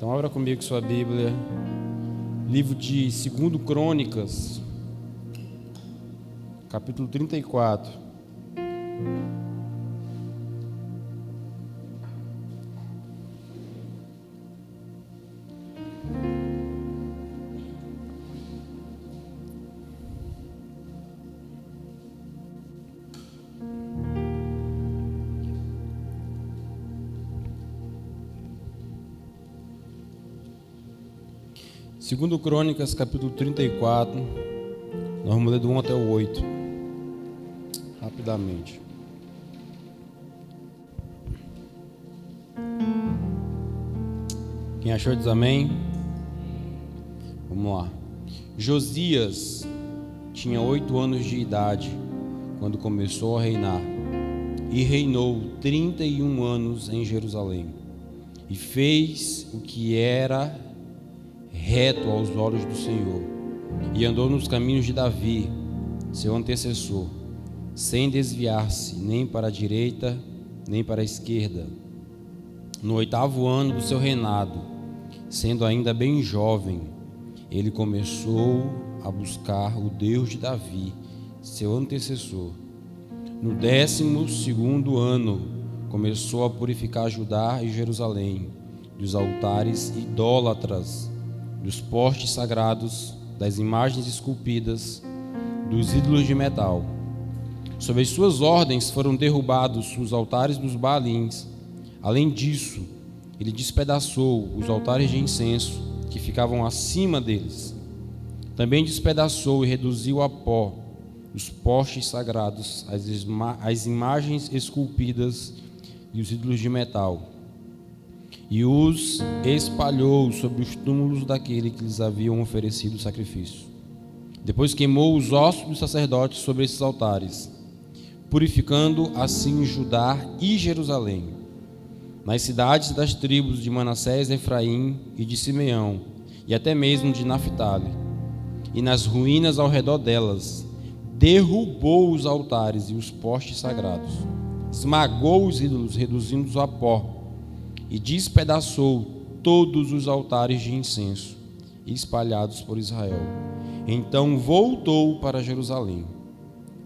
Então abra comigo sua Bíblia, livro de 2 Crônicas, capítulo 34. Segundo Crônicas, capítulo 34, nós vamos ler do 1 até o 8, rapidamente. Quem achou diz amém? Vamos lá. Josias tinha 8 anos de idade quando começou a reinar, e reinou 31 anos em Jerusalém, e fez o que era reto aos olhos do Senhor, e andou nos caminhos de Davi, seu antecessor, sem desviar-se nem para a direita nem para a esquerda. No 8º ano do seu reinado, sendo ainda bem jovem, ele começou a buscar o Deus de Davi, seu antecessor. No 12º ano, começou a purificar Judá e Jerusalém dos altares idólatras, dos postes sagrados, das imagens esculpidas, dos ídolos de metal. Sob as suas ordens foram derrubados os altares dos Baalins. Além disso, ele despedaçou os altares de incenso que ficavam acima deles. Também despedaçou e reduziu a pó os postes sagrados, as imagens esculpidas e os ídolos de metal, e os espalhou sobre os túmulos daquele que lhes haviam oferecido sacrifício. Depois queimou os ossos dos sacerdotes sobre esses altares, purificando assim Judá e Jerusalém. Nas cidades das tribos de Manassés, Efraim e de Simeão, e até mesmo de Naphtali, e nas ruínas ao redor delas, derrubou os altares e os postes sagrados, esmagou os ídolos, reduzindo-os a pó, e despedaçou todos os altares de incenso espalhados por Israel. Então voltou para Jerusalém,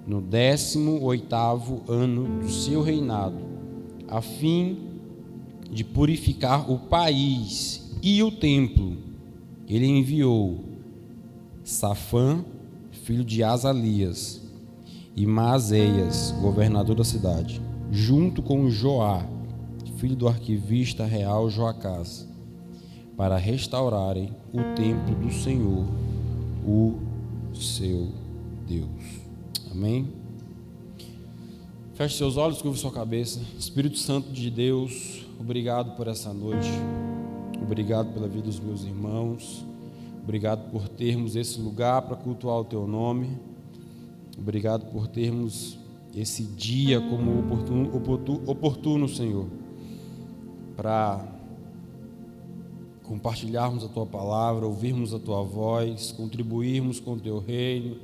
no 18º ano do seu reinado, a fim de purificar o país e o templo. Ele enviou Safã, filho de Azalias, e Maazéias, governador da cidade, junto com Joá, filho do arquivista real Joacás, para restaurarem o templo do Senhor, o seu Deus. Amém? Feche seus olhos, curva sua cabeça. Espírito Santo de Deus, obrigado por essa noite, obrigado pela vida dos meus irmãos, obrigado por termos esse lugar para cultuar o Teu nome, obrigado por termos esse dia como oportuno, Senhor, para compartilharmos a Tua palavra, ouvirmos a Tua voz, contribuirmos com o Teu reino,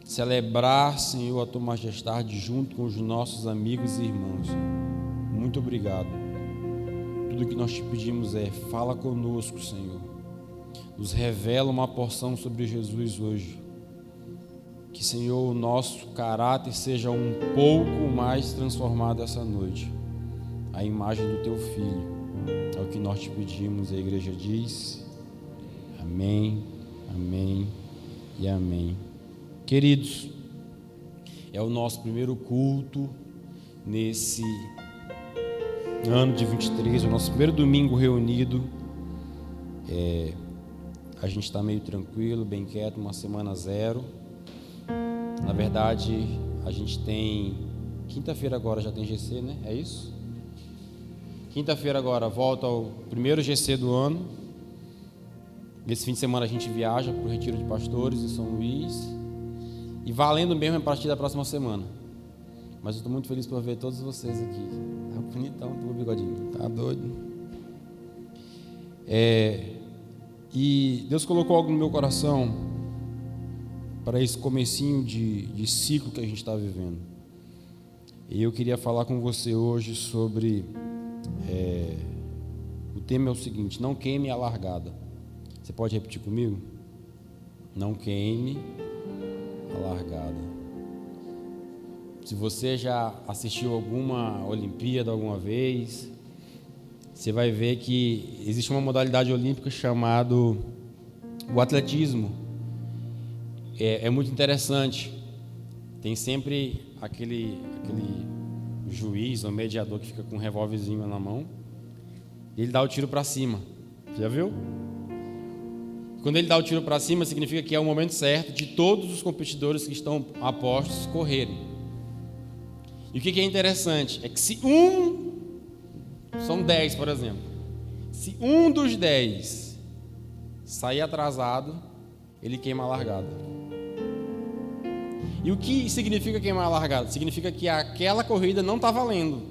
celebrar, Senhor, a Tua majestade junto com os nossos amigos e irmãos. Muito obrigado. Tudo que nós te pedimos é: fala conosco, Senhor, nos revela uma porção sobre Jesus hoje, que, Senhor, o nosso caráter seja um pouco mais transformado essa noite, a imagem do Teu Filho. É o que nós te pedimos. A igreja diz amém, amém e amém. Queridos, é o nosso primeiro culto nesse ano de 23, o nosso primeiro domingo reunido. A gente está meio tranquilo, bem quieto, uma semana zero. Na verdade, a gente tem quinta-feira agora, já tem GC, né? É isso? Quinta-feira agora volta ao primeiro GC do ano. Esse fim de semana a gente viaja para o Retiro de Pastores em São Luís. E valendo mesmo a partir da próxima semana. Mas eu estou muito feliz por ver todos vocês aqui. Tá bonitão, teu bigodinho. Tá doido? E Deus colocou algo no meu coração para esse comecinho de ciclo que a gente está vivendo. E eu queria falar com você hoje sobre O tema é o seguinte: não queime a largada. Você pode repetir comigo? Não queime a largada. Se você já assistiu alguma Olimpíada alguma vez, você vai ver que existe uma modalidade olímpica chamada o atletismo. É muito interessante. Tem sempre aquele juiz ou mediador que fica com um revólverzinho na mão. Ele dá o tiro para cima. Já viu? Quando ele dá o tiro para cima, significa que é o momento certo de todos os competidores que estão apostos correrem. E o que é interessante é que se são 10, por exemplo, se um dos 10 sair atrasado, ele queima a largada. E o que significa queimar a largada? Significa que aquela corrida não está valendo.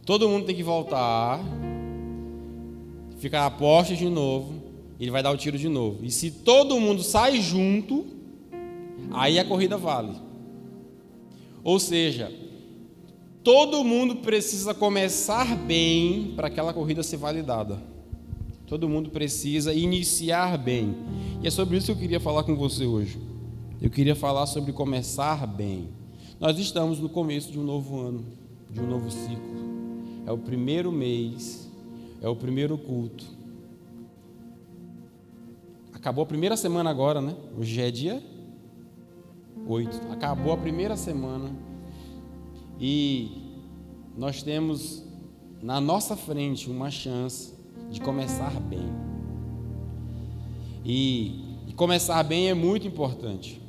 Todo mundo tem que voltar, ficar a postos de novo, ele vai dar o tiro de novo. E se todo mundo sai junto, aí a corrida vale. Ou seja, todo mundo precisa começar bem para aquela corrida ser validada. Todo mundo precisa iniciar bem. E é sobre isso que eu queria falar com você hoje. Eu queria falar sobre começar bem. Nós estamos no começo de um novo ano, de um novo ciclo. É o primeiro mês, é o primeiro culto. Acabou a primeira semana agora, né? Hoje já é dia 8. Acabou a primeira semana. E nós temos na nossa frente uma chance de começar bem. E começar bem é muito importante.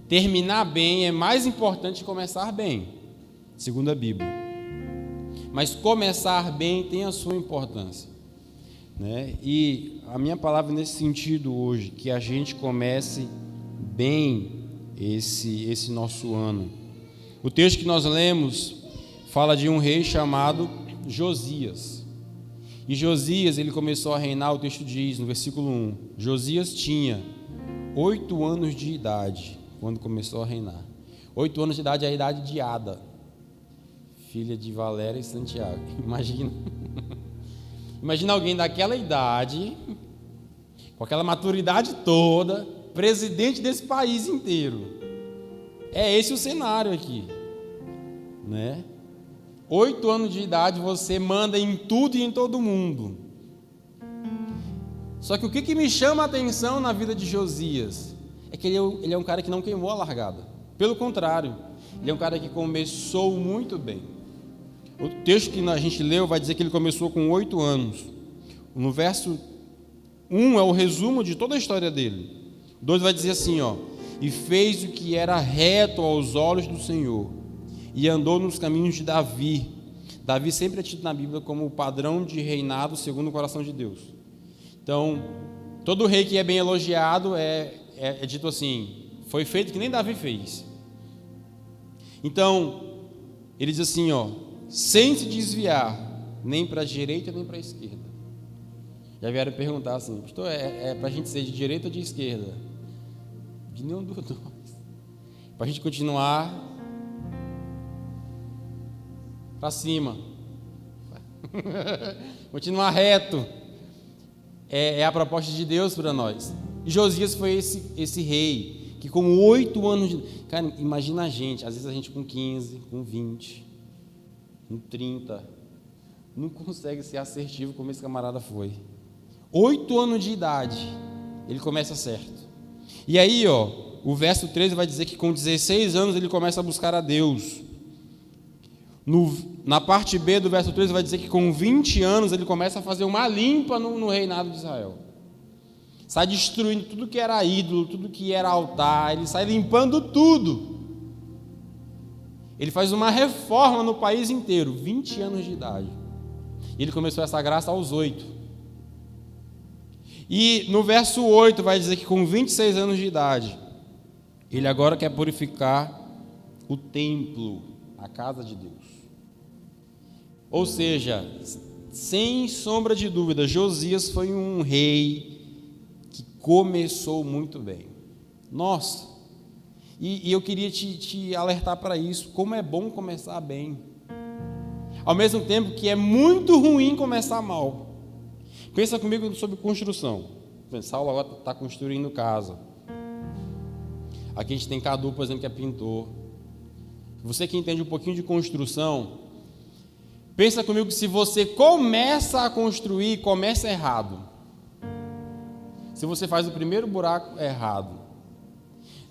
Terminar bem é mais importante que começar bem, segundo a Bíblia. Mas começar bem tem a sua importância, né? E a minha palavra nesse sentido hoje, que a gente comece bem esse nosso ano. O texto que nós lemos fala de um rei chamado Josias. E Josias, ele começou a reinar, o texto diz, no versículo 1, Josias tinha 8 anos de idade, quando começou a reinar. 8 anos de idade é a idade de Ada, filha de Valéria e Santiago. Imagina. Imagina alguém daquela idade, com aquela maturidade toda, presidente desse país inteiro. É esse o cenário aqui, né? 8 anos de idade, você manda em tudo e em todo mundo. Só que o que me chama a atenção na vida de Josias é que ele é um cara que não queimou a largada. Pelo contrário, ele é um cara que começou muito bem. O texto que a gente leu vai dizer que ele começou com 8 anos. No verso 1 é o resumo de toda a história dele. 2 vai dizer assim, ó: e fez o que era reto aos olhos do Senhor, e andou nos caminhos de Davi. Davi sempre é tido na Bíblia como o padrão de reinado segundo o coração de Deus. Então, todo rei que é bem elogiado é dito assim: foi feito que nem Davi fez. Então, ele diz assim, ó: sem se desviar, nem para a direita nem para a esquerda. Já vieram perguntar assim: pastor, é para a gente ser de direita ou de esquerda? De nenhum dos dois. Para a gente continuar para cima, continuar reto, é a proposta de Deus para nós. E Josias foi esse rei que com 8 anos de... Cara, imagina a gente, às vezes a gente com 15, com 20, com 30, não consegue ser assertivo como esse camarada foi. 8 anos de idade, ele começa certo. E aí, ó, o verso 13 vai dizer que com 16 anos ele começa a buscar a Deus. Na parte B do verso 13 vai dizer que com 20 anos ele começa a fazer uma limpa no reinado de Israel. Sai destruindo tudo que era ídolo, tudo que era altar, ele sai limpando tudo. Ele faz uma reforma no país inteiro, 20 anos de idade. E ele começou essa graça aos 8. E no verso 8 vai dizer que com 26 anos de idade, ele agora quer purificar o templo, a casa de Deus. Ou seja, sem sombra de dúvida, Josias foi um rei que começou muito bem. Nossa, e eu queria te alertar para isso, como é bom começar bem. Ao mesmo tempo que é muito ruim começar mal. Pensa comigo sobre construção. Saulo agora está construindo casa. Aqui a gente tem Cadu, por exemplo, que é pintor. Você que entende um pouquinho de construção, pensa comigo que se você começa a construir, começa errado. Se você faz o primeiro buraco, é errado.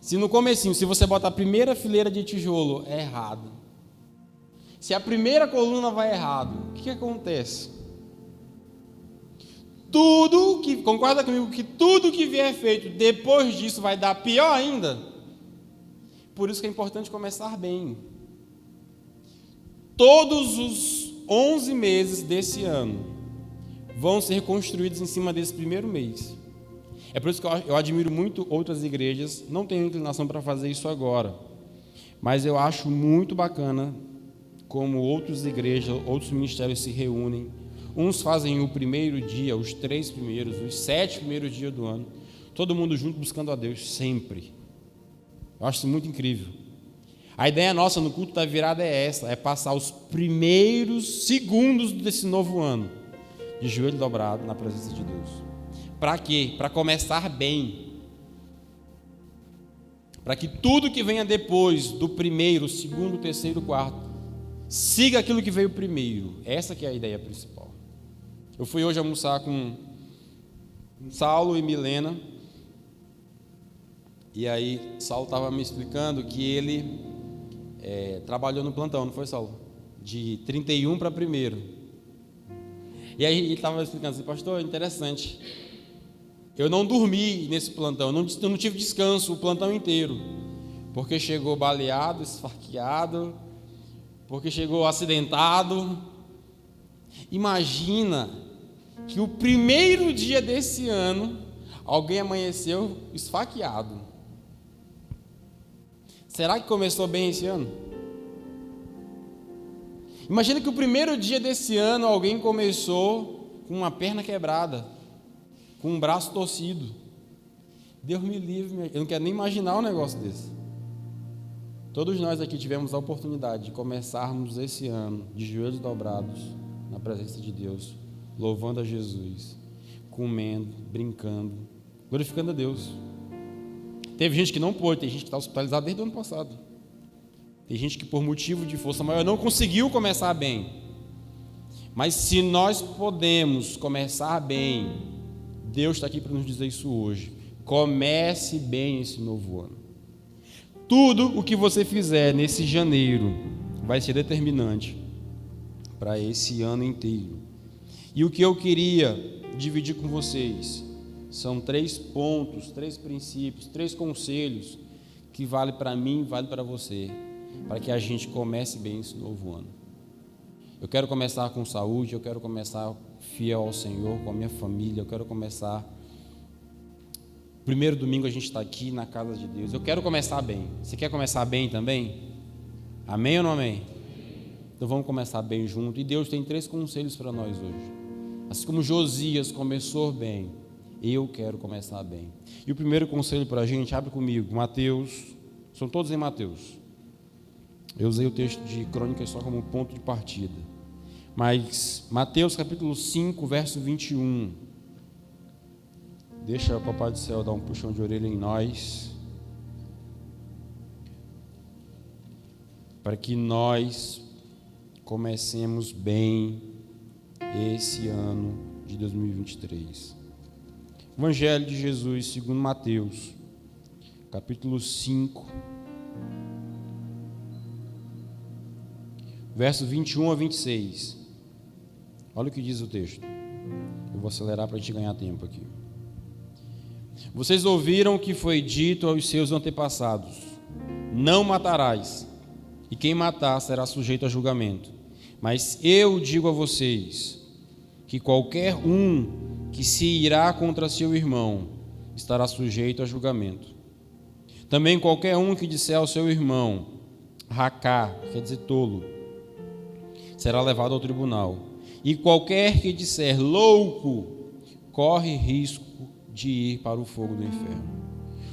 Se no comecinho, se você bota a primeira fileira de tijolo, é errado. Se a primeira coluna vai errado, o que acontece? Concorda comigo que tudo que vier feito depois disso vai dar pior ainda? Por isso que é importante começar bem. Todos os 11 meses desse ano vão ser construídos em cima desse primeiro mês. É por isso que eu admiro muito outras igrejas, não tenho inclinação para fazer isso agora, mas eu acho muito bacana como outras igrejas, outros ministérios se reúnem. Uns fazem o primeiro dia, os 3 primeiros, os 7 primeiros dias do ano, todo mundo junto buscando a Deus, sempre. Eu acho isso muito incrível. A ideia nossa no culto da virada é essa, é passar os primeiros segundos desse novo ano de joelho dobrado na presença de Deus. Para quê? Para começar bem. Para que tudo que venha depois do primeiro, segundo, terceiro, quarto, siga aquilo que veio primeiro. Essa que é a ideia principal. Eu fui hoje almoçar com Saulo e Milena. E aí, Saulo estava me explicando que ele trabalhou no plantão, não foi, Saulo? De 31 para 1º. E aí ele estava explicando assim, pastor, interessante. Eu não dormi nesse plantão, eu não tive descanso o plantão inteiro. Porque chegou baleado, esfaqueado, porque chegou acidentado. Imagina que o primeiro dia desse ano, alguém amanheceu esfaqueado. Será que começou bem esse ano? Imagina que o primeiro dia desse ano, alguém começou com uma perna quebrada, com um braço torcido. Deus me livre, eu não quero nem imaginar um negócio desse. Todos nós aqui tivemos a oportunidade de começarmos esse ano de joelhos dobrados na presença de Deus, louvando a Jesus, comendo, brincando, glorificando a Deus. Teve gente que não pôde, tem gente que está hospitalizada desde o ano passado. Tem gente que por motivo de força maior não conseguiu começar bem. Mas se nós podemos começar bem, Deus está aqui para nos dizer isso hoje. Comece bem esse novo ano. Tudo o que você fizer nesse janeiro vai ser determinante para esse ano inteiro. E o que eu queria dividir com vocês são 3 pontos, 3 princípios, 3 conselhos que vale para mim, vale para você, para que a gente comece bem esse novo ano. Eu quero começar com saúde, eu quero começar fiel ao Senhor, com a minha família, eu quero começar... Primeiro domingo a gente está aqui na casa de Deus. Eu quero começar bem. Você quer começar bem também? Amém ou não amém? Então vamos começar bem junto. E Deus tem 3 conselhos para nós hoje. Assim como Josias começou bem, eu quero começar bem. E o primeiro conselho para a gente, abre comigo, Mateus, são todos em Mateus. Eu usei o texto de Crônicas só como ponto de partida. Mas Mateus capítulo 5, verso 21. Deixa o Papai do Céu dar um puxão de orelha em nós, para que nós comecemos bem esse ano de 2023. Evangelho de Jesus segundo Mateus, capítulo 5, verso 21 a 26. Olha o que diz o texto. Eu vou acelerar para a gente ganhar tempo aqui. Vocês ouviram o que foi dito aos seus antepassados: não matarás, e quem matar será sujeito a julgamento. Mas eu digo a vocês que qualquer um que se irá contra seu irmão estará sujeito a julgamento. Também qualquer um que disser ao seu irmão, racá, quer dizer tolo, será levado ao tribunal. E qualquer que disser louco, corre risco de ir para o fogo do inferno.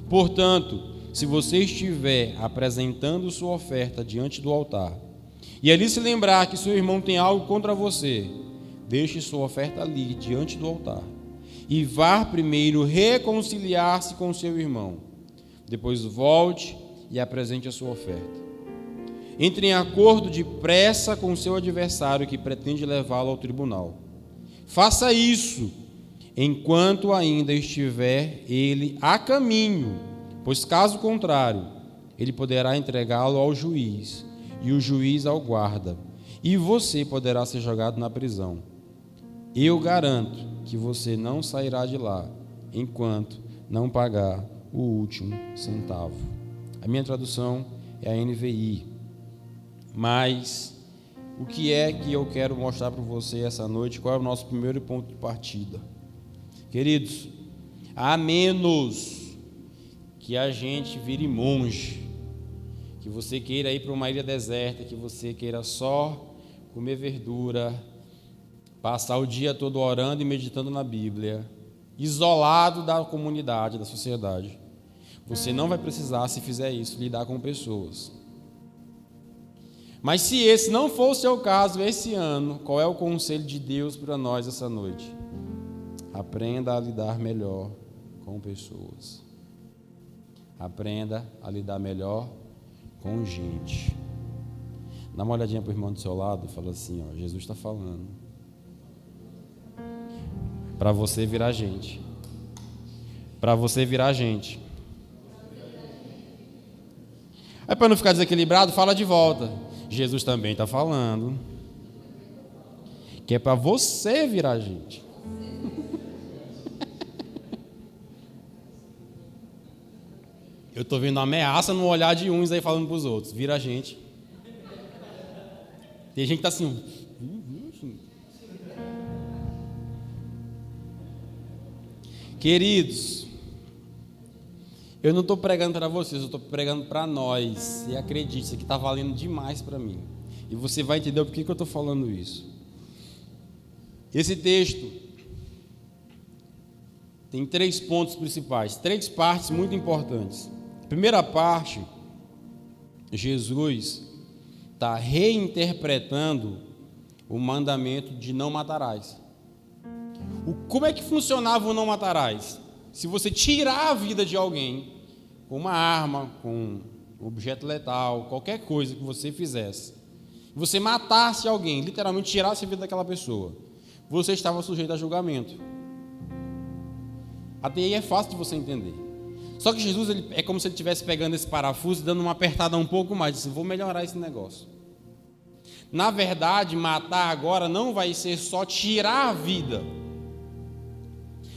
Portanto, se você estiver apresentando sua oferta diante do altar, e ali se lembrar que seu irmão tem algo contra você, deixe sua oferta ali, diante do altar, e vá primeiro reconciliar-se com seu irmão. Depois volte e apresente a sua oferta. Entre em acordo depressa com o seu adversário que pretende levá-lo ao tribunal. Faça isso enquanto ainda estiver ele a caminho, pois caso contrário, ele poderá entregá-lo ao juiz, e o juiz ao guarda, e você poderá ser jogado na prisão. Eu garanto que você não sairá de lá enquanto não pagar o último centavo. A minha tradução é a NVI. Mas o que é que eu quero mostrar para você essa noite? Qual é o nosso primeiro ponto de partida? Queridos, a menos que a gente vire monge, que você queira ir para uma ilha deserta, que você queira só comer verdura, passar o dia todo orando e meditando na Bíblia, isolado da comunidade, da sociedade, você não vai precisar, se fizer isso, lidar com pessoas. Mas se esse não for o seu caso esse ano, qual é o conselho de Deus para nós essa noite? Aprenda a lidar melhor com pessoas. Aprenda a lidar melhor com gente. Dá uma olhadinha para o irmão do seu lado e fala assim, ó, Jesus está falando. Para você virar gente. Para você virar gente. Aí para não ficar desequilibrado, fala de volta. Jesus também está falando. Que é para você virar gente. Eu estou vendo uma ameaça no olhar de uns aí falando para os outros. Vira a gente. Tem gente que está assim. Queridos, eu não estou pregando para vocês, eu estou pregando para nós. E acredite, isso aqui está valendo demais para mim. E você vai entender por que eu estou falando isso. Esse texto tem 3 pontos principais, 3 partes muito importantes. Primeira parte, Jesus está reinterpretando o mandamento de não matarás. Como é que funcionava o não matarás? Se você tirar a vida de alguém com uma arma, com um objeto letal, qualquer coisa que você fizesse, você matasse alguém, literalmente tirasse a vida daquela pessoa, você estava sujeito a julgamento. Até aí é fácil de você entender. Só que Jesus, é como se ele estivesse pegando esse parafuso e dando uma apertada um pouco mais, disse, vou melhorar esse negócio. Na verdade, matar agora não vai ser só tirar a vida.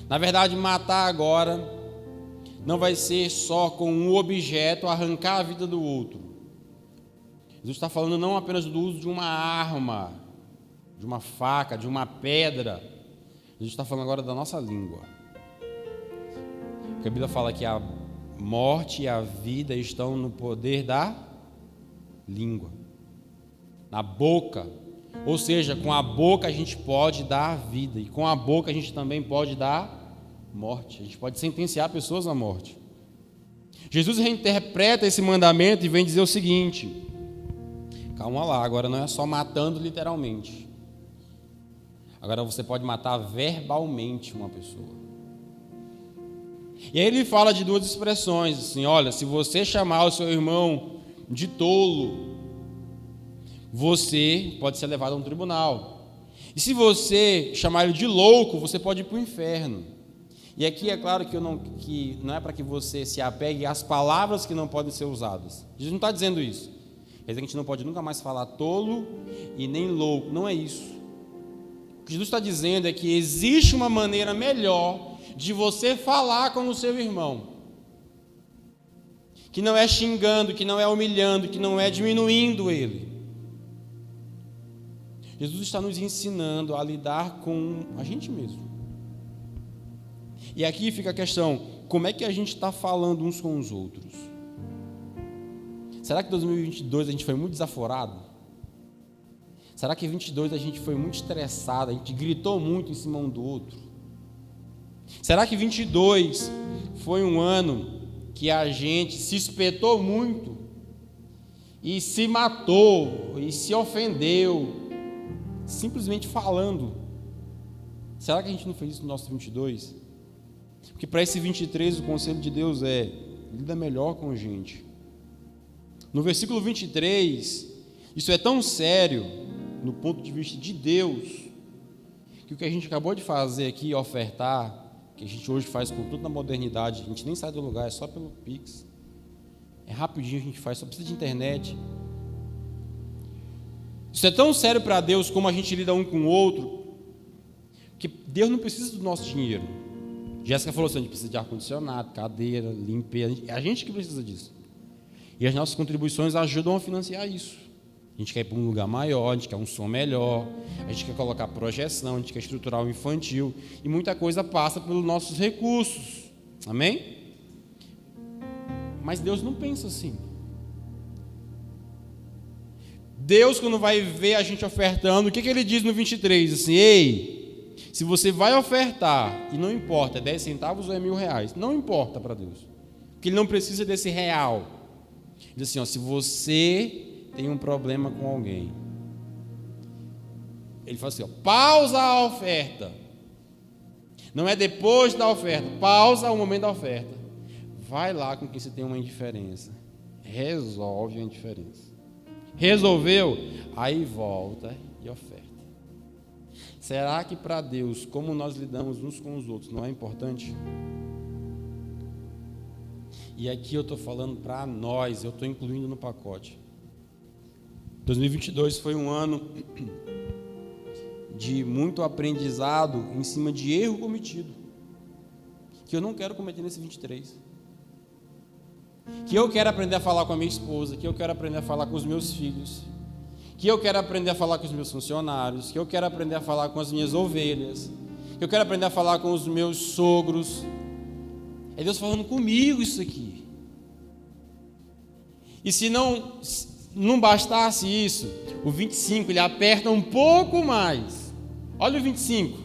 Na verdade, matar agora não vai ser só com um objeto arrancar a vida do outro. Jesus está falando não apenas do uso de uma arma, de uma faca, de uma pedra. Jesus está falando agora da nossa língua. Porque a Bíblia fala que a morte e a vida estão no poder da língua, na boca. Ou seja, com a boca a gente pode dar vida, e com a boca a gente também pode dar morte. A gente pode sentenciar pessoas à morte. Jesus reinterpreta esse mandamento e vem dizer o seguinte: calma lá, agora não é só matando literalmente. Agora você pode matar verbalmente uma pessoa. E aí ele fala de 2 expressões, assim, olha, se você chamar o seu irmão de tolo, você pode ser levado a um tribunal. E se você chamar ele de louco, você pode ir para o inferno. E aqui é claro que não é para que você se apegue às palavras que não podem ser usadas. Jesus não está dizendo isso. Quer dizer que a gente não pode nunca mais falar tolo e nem louco. Não é isso. O que Jesus está dizendo é que existe uma maneira melhor de você falar com o seu irmão. Que não é xingando, que não é humilhando, que não é diminuindo ele. Jesus está nos ensinando a lidar com a gente mesmo. E aqui fica a questão, como é que a gente está falando uns com os outros? Será que em 2022 a gente foi muito desaforado? Será que em 2022 a gente foi muito estressado, a gente gritou muito em cima um do outro? Será que 2022 foi um ano que a gente se espetou muito e se matou, e se ofendeu, simplesmente falando. Será que a gente não fez isso no nosso 22? Porque para esse 23 o conselho de Deus é: lida melhor com gente. No versículo 23, isso é tão sério, no ponto de vista de Deus, que o que a gente acabou de fazer aqui, ofertar, que a gente hoje faz com tudo na modernidade, a gente nem sai do lugar, é só pelo Pix. É rapidinho, a gente faz, só precisa de internet. Isso é tão sério para Deus como a gente lida um com o outro, que Deus não precisa do nosso dinheiro. Jéssica falou assim: a gente precisa de ar-condicionado, cadeira, limpeza, é a gente que precisa disso. E as nossas contribuições ajudam a financiar isso. A gente quer ir para um lugar maior, a gente quer um som melhor, a gente quer colocar projeção, a gente quer estruturar o infantil, e muita coisa passa pelos nossos recursos. Amém? Mas Deus não pensa assim. Deus, quando vai ver a gente ofertando, o que ele diz no 23? Assim: ei, se você vai ofertar, e não importa, é 10 centavos ou é R$1.000, não importa para Deus, porque Ele não precisa desse real. Ele diz assim: ó, se você tem um problema com alguém, Ele fala assim: ó, pausa a oferta. Não é depois da oferta, pausa o momento da oferta. Vai lá com quem você tem uma indiferença, resolve a indiferença. Resolveu? Aí volta e oferta. Será que para Deus, como nós lidamos uns com os outros, não é importante? E aqui eu estou falando para nós, eu estou incluindo no pacote. 2022 foi um ano de muito aprendizado em cima de erro cometido, que eu não quero cometer nesse 23. Que eu quero aprender a falar com a minha esposa, que eu quero aprender a falar com os meus filhos, que eu quero aprender a falar com os meus funcionários, que eu quero aprender a falar com as minhas ovelhas, que eu quero aprender a falar com os meus sogros. É Deus falando comigo isso aqui. E se não bastasse isso, o 25 ele aperta um pouco mais. Olha o 25.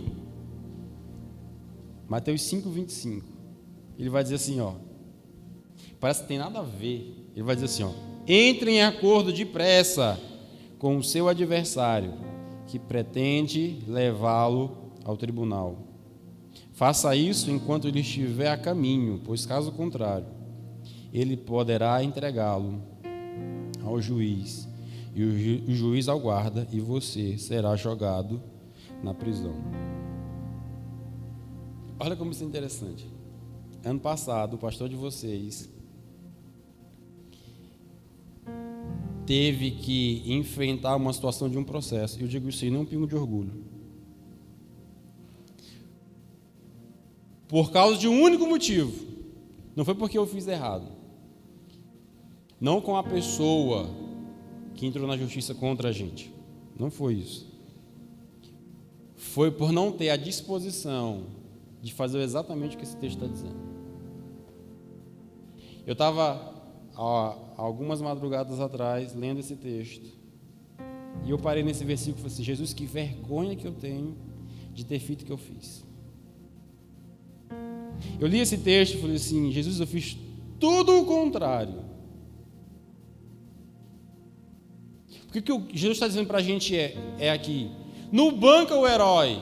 Mateus 5, 25. Ele vai dizer assim, ó. Parece que tem nada a ver. Ele vai dizer assim, ó: entre em acordo depressa com o seu adversário, que pretende levá-lo ao tribunal. Faça isso enquanto ele estiver a caminho, pois caso contrário, ele poderá entregá-lo ao juiz, e o juiz ao guarda, e você será jogado na prisão. Olha como isso é interessante. Ano passado, o pastor de vocês teve que enfrentar uma situação de um processo. Eu digo isso sem nenhum pingo de orgulho. Por causa de um único motivo. Não foi porque eu fiz errado. Não com a pessoa que entrou na justiça contra a gente. Não foi isso. Foi por não ter a disposição de fazer exatamente o que esse texto está dizendo. Eu estava algumas madrugadas atrás lendo esse texto, e eu parei nesse versículo e falei assim: Jesus, que vergonha que eu tenho de ter feito o que eu fiz. Eu li esse texto e falei assim: Jesus, eu fiz tudo o contrário. Porque o que Jesus está dizendo para a gente é aqui: não banca o herói,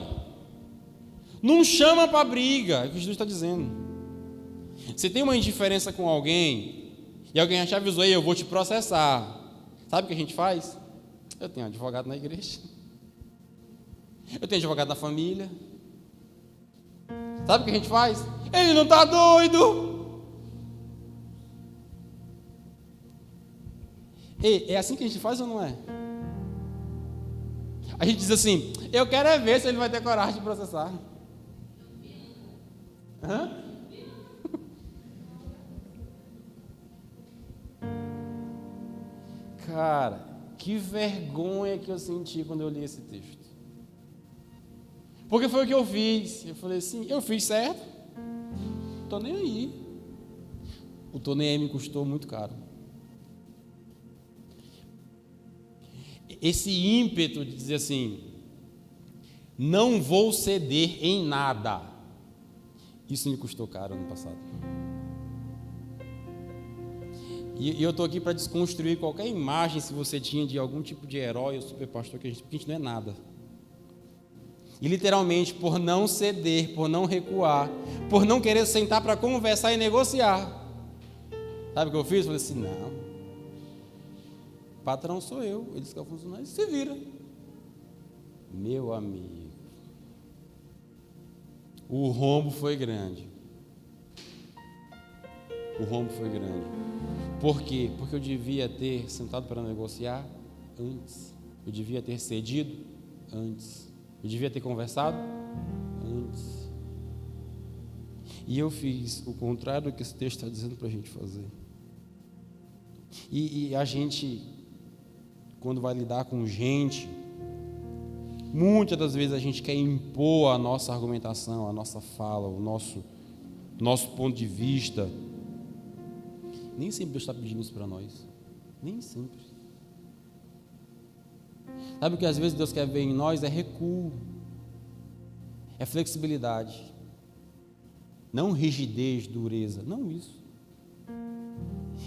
não chama para briga. É o que Jesus está dizendo. Você tem uma indiferença com alguém e alguém já te avisou: eu vou te processar. Sabe o que a gente faz? Eu tenho advogado na igreja, eu tenho advogado na família. Sabe o que a gente faz? Ele não está doido. Ei, é assim que a gente faz ou não é? A gente diz assim: eu quero é ver se ele vai ter coragem de processar. Hã? Cara, que vergonha que eu senti quando eu li esse texto. Porque foi o que eu fiz. Eu falei assim: eu fiz certo, tô nem aí. O tô nem aí me custou muito caro. Esse ímpeto de dizer assim: não vou ceder em nada, isso me custou caro ano passado. E eu estou aqui para desconstruir qualquer imagem, se você tinha, de algum tipo de herói ou superpastor, porque a gente não é nada. E literalmente, por não ceder, por não recuar, por não querer sentar para conversar e negociar. Sabe o que eu fiz? Eu falei assim, não, patrão sou eu, eles que é o funcionário, se vira. Meu amigo, o rombo foi grande. O rombo foi grande. Por quê? Porque eu devia ter sentado para negociar antes. Eu devia ter cedido antes. Eu devia ter conversado antes. E eu fiz o contrário do que esse texto está dizendo para a gente fazer. E a gente, quando vai lidar com gente, muitas das vezes a gente quer impor a nossa argumentação, a nossa fala, o nosso ponto de vista. Nem sempre Deus está pedindo isso para nós. Nem sempre. Sabe o que às vezes Deus quer ver em nós? É recuo. É flexibilidade. Não rigidez, dureza. Não isso.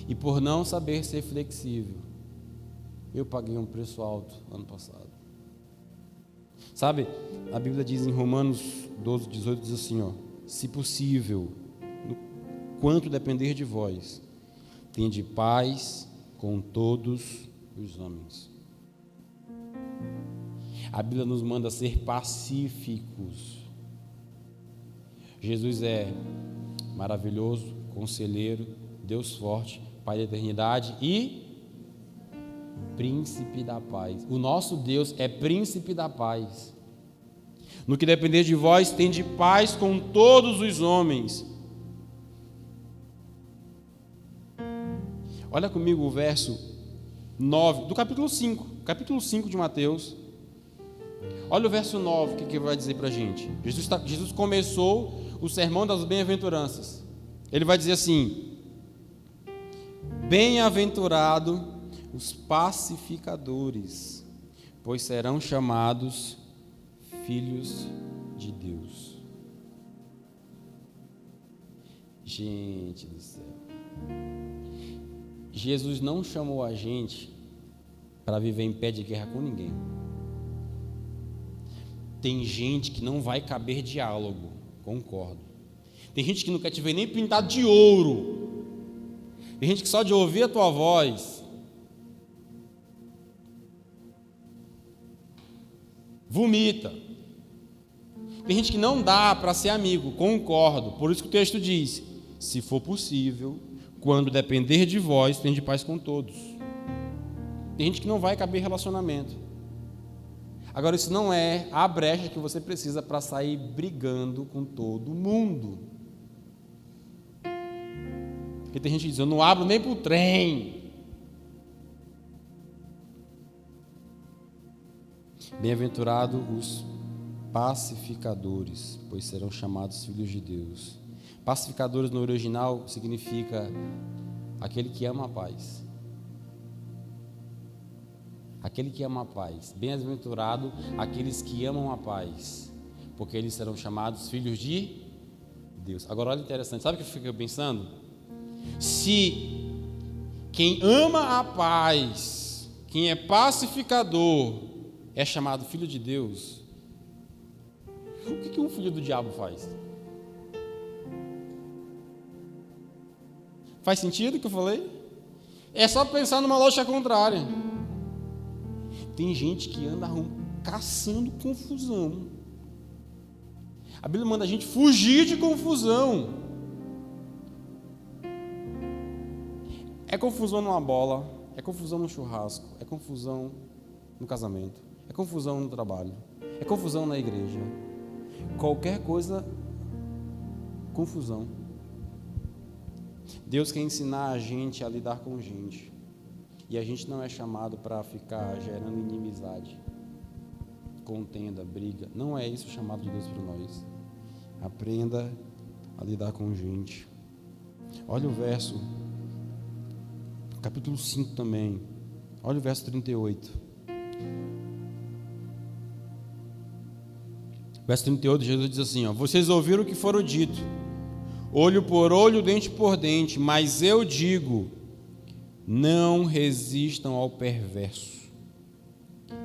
E por não saber ser flexível, eu paguei um preço alto ano passado. Sabe, a Bíblia diz em Romanos 12, 18, diz assim, ó: se possível, no quanto depender de vós, tende paz com todos os homens. A Bíblia nos manda ser pacíficos. Jesus é maravilhoso, conselheiro, Deus forte, Pai da eternidade e príncipe da paz. O nosso Deus é príncipe da paz. No que depender de vós, tende paz com todos os homens. Olha comigo o verso 9 do capítulo 5 de Mateus. Olha o verso 9, o que vai dizer para a gente. Jesus começou o sermão das bem-aventuranças. Ele vai dizer assim: bem-aventurado os pacificadores, pois serão chamados filhos de Deus. Gente do céu, Jesus não chamou a gente para viver em pé de guerra com ninguém. Tem gente que não vai caber diálogo, concordo. Tem gente que não quer te ver nem pintado de ouro. Tem gente que só de ouvir a tua voz vomita. Tem gente que não dá para ser amigo, concordo. Por isso que o texto diz: se for possível, quando depender de vós, tende paz com todos. Tem gente que não vai caber relacionamento. Agora, isso não é a brecha que você precisa para sair brigando com todo mundo. Porque tem gente que diz: eu não abro nem para o trem. Bem-aventurado os pacificadores, pois serão chamados filhos de Deus. Pacificadores no original significa aquele que ama a paz. Aquele que ama a paz. Bem-aventurado aqueles que amam a paz, porque eles serão chamados filhos de Deus. Agora olha interessante, sabe o que eu fico pensando? Se quem ama a paz, quem é pacificador, é chamado filho de Deus, o que um filho do diabo faz? Faz sentido o que eu falei? É só pensar numa lógica contrária. Tem gente que anda caçando confusão. A Bíblia manda a gente fugir de confusão. É confusão numa bola, é confusão no churrasco, é confusão no casamento, é confusão no trabalho, é confusão na igreja. Qualquer coisa, confusão. Deus quer ensinar a gente a lidar com gente. E a gente não é chamado para ficar gerando inimizade, contenda, briga. Não é isso o chamado de Deus para nós. Aprenda a lidar com gente. Olha o verso, capítulo 5 também. Olha o verso 38. Verso 38, Jesus diz assim, ó: vocês ouviram o que foram dito, olho por olho, dente por dente, mas eu digo, Não resistam ao perverso.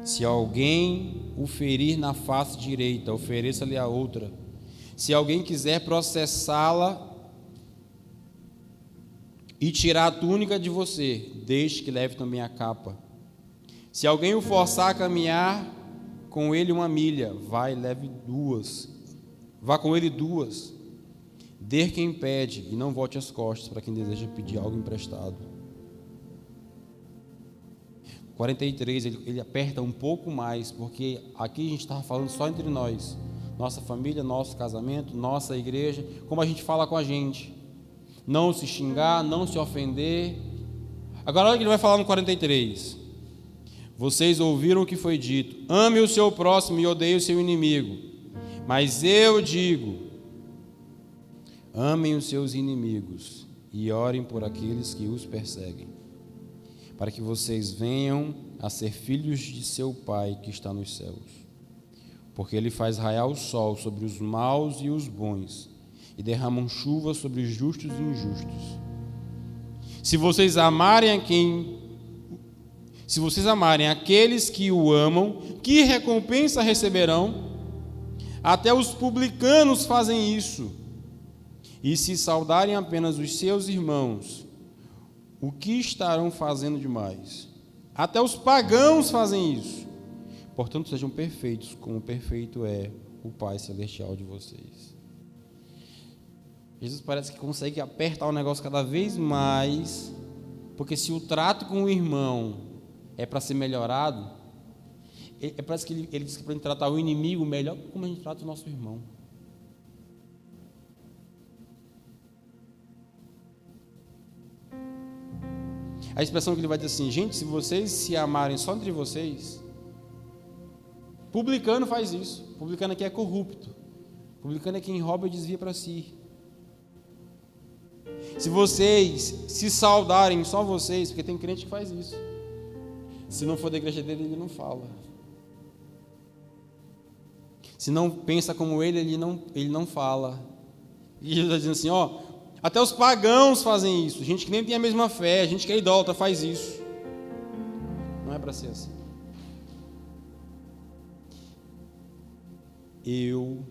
Se alguém o ferir na face direita, ofereça-lhe a outra. Se alguém quiser processá-la e tirar a túnica de você, deixe que leve também a capa. Se alguém o forçar a caminhar com ele 1 milha, leve 2. Vá com ele 2. Dê quem pede e não volte as costas para quem deseja pedir algo emprestado. 43, ele aperta um pouco mais, porque aqui a gente estava falando só entre nós. Nossa família, nosso casamento, nossa igreja, como a gente fala com a gente. Não se xingar, não se ofender. Agora olha o que ele vai falar no 43. Vocês ouviram o que foi dito: ame o seu próximo e odeie o seu inimigo. Mas eu digo: amem os seus inimigos e orem por aqueles que os perseguem, para que vocês venham a ser filhos de seu Pai que está nos céus. Porque Ele faz raiar o sol sobre os maus e os bons, e derramam chuva sobre os justos e injustos. Se vocês amarem aqueles que o amam, que recompensa receberão? Até os publicanos fazem isso. E se saudarem apenas os seus irmãos, o que estarão fazendo demais? Até os pagãos fazem isso. Portanto, sejam perfeitos, como perfeito é o Pai Celestial de vocês. Jesus parece que consegue apertar o negócio cada vez mais, porque se o trato com o irmão é para ser melhorado, parece que ele diz que para a gente tratar o inimigo melhor como a gente trata o nosso irmão. A expressão que ele vai dizer assim: gente, se vocês se amarem só entre vocês, publicano faz isso. Publicano aqui é corrupto. Publicano é quem rouba e desvia para si. Se vocês se saudarem só vocês, porque tem crente que faz isso. Se não for da igreja dele, ele não fala. Se não pensa como ele não fala. E Jesus está dizendo assim, até os pagãos fazem isso. Gente que nem tem a mesma fé, gente que é idólatra faz isso. Não é para ser assim. Eu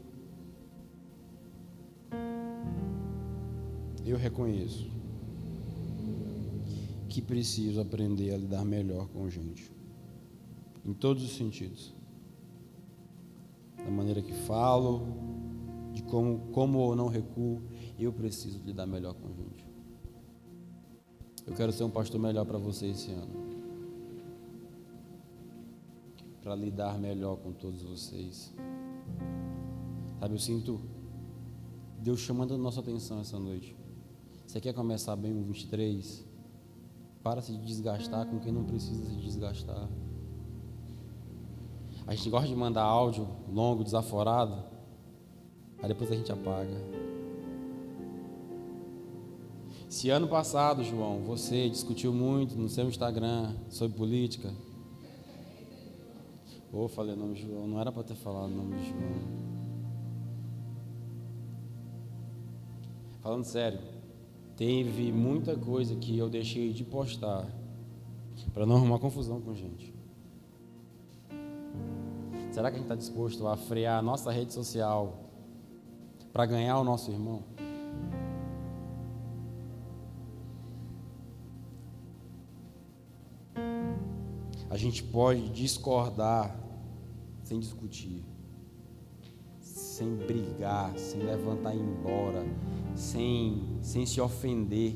reconheço que preciso aprender a lidar melhor com gente, em todos os sentidos, da maneira que falo, de como ou não recuo. Eu preciso lidar melhor com gente. Eu quero ser um pastor melhor para você esse ano, para lidar melhor com todos vocês. Sabe, eu sinto Deus chamando a nossa atenção essa noite. Você quer começar bem o 23? Para de se desgastar com quem não precisa se desgastar. A gente gosta de mandar áudio longo, desaforado, aí depois a gente apaga. Se ano passado, João, você discutiu muito no seu Instagram sobre política, falei o nome de João, não era para ter falado o nome de João. Falando sério, teve muita coisa que eu deixei de postar para não arrumar confusão com gente. Será que a gente está disposto a frear a nossa rede social para ganhar o nosso irmão? A gente pode discordar sem discutir, sem brigar, sem levantar e ir embora, sem se ofender.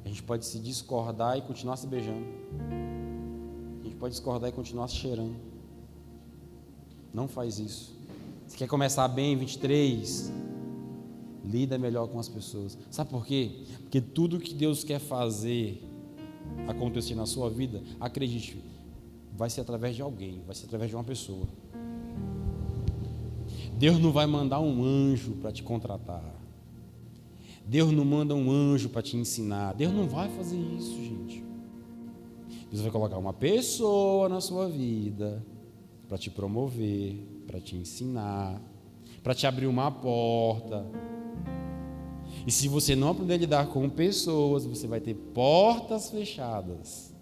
A gente pode se discordar e continuar se beijando. A gente pode discordar e continuar se cheirando. Não faz isso. Você quer começar bem em 23? Lida melhor com as pessoas. Sabe por quê? Porque tudo que Deus quer fazer acontecer na sua vida, acredite, vai ser através de alguém, vai ser através de uma pessoa. Deus não vai mandar um anjo para te contratar. Deus não manda um anjo para te ensinar. Deus não vai fazer isso, gente. Deus vai colocar uma pessoa na sua vida para te promover, para te ensinar, para te abrir uma porta. E se você não aprender a lidar com pessoas, você vai ter portas fechadas.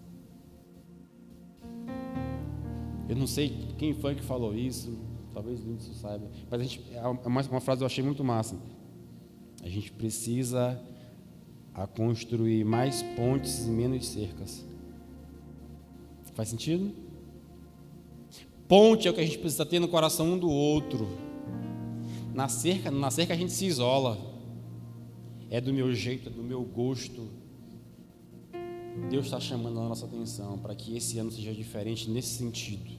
Eu não sei quem foi que falou isso, talvez o Lúcio saiba, mas uma frase que eu achei muito massa. A gente precisa construir mais pontes e menos cercas. Faz sentido? Ponte é o que a gente precisa ter no coração um do outro. Na cerca a gente se isola. É do meu jeito, é do meu gosto. Deus está chamando a nossa atenção para que esse ano seja diferente nesse sentido.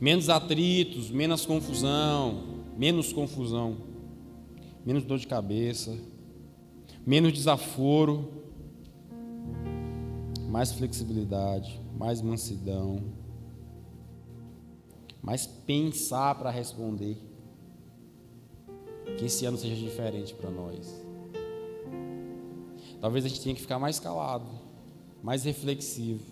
Menos atritos, menos confusão, menos dor de cabeça, menos desaforo, mais flexibilidade, mais mansidão, mais pensar para responder. Que esse ano seja diferente para nós. Talvez a gente tenha que ficar mais calado, mais reflexivo.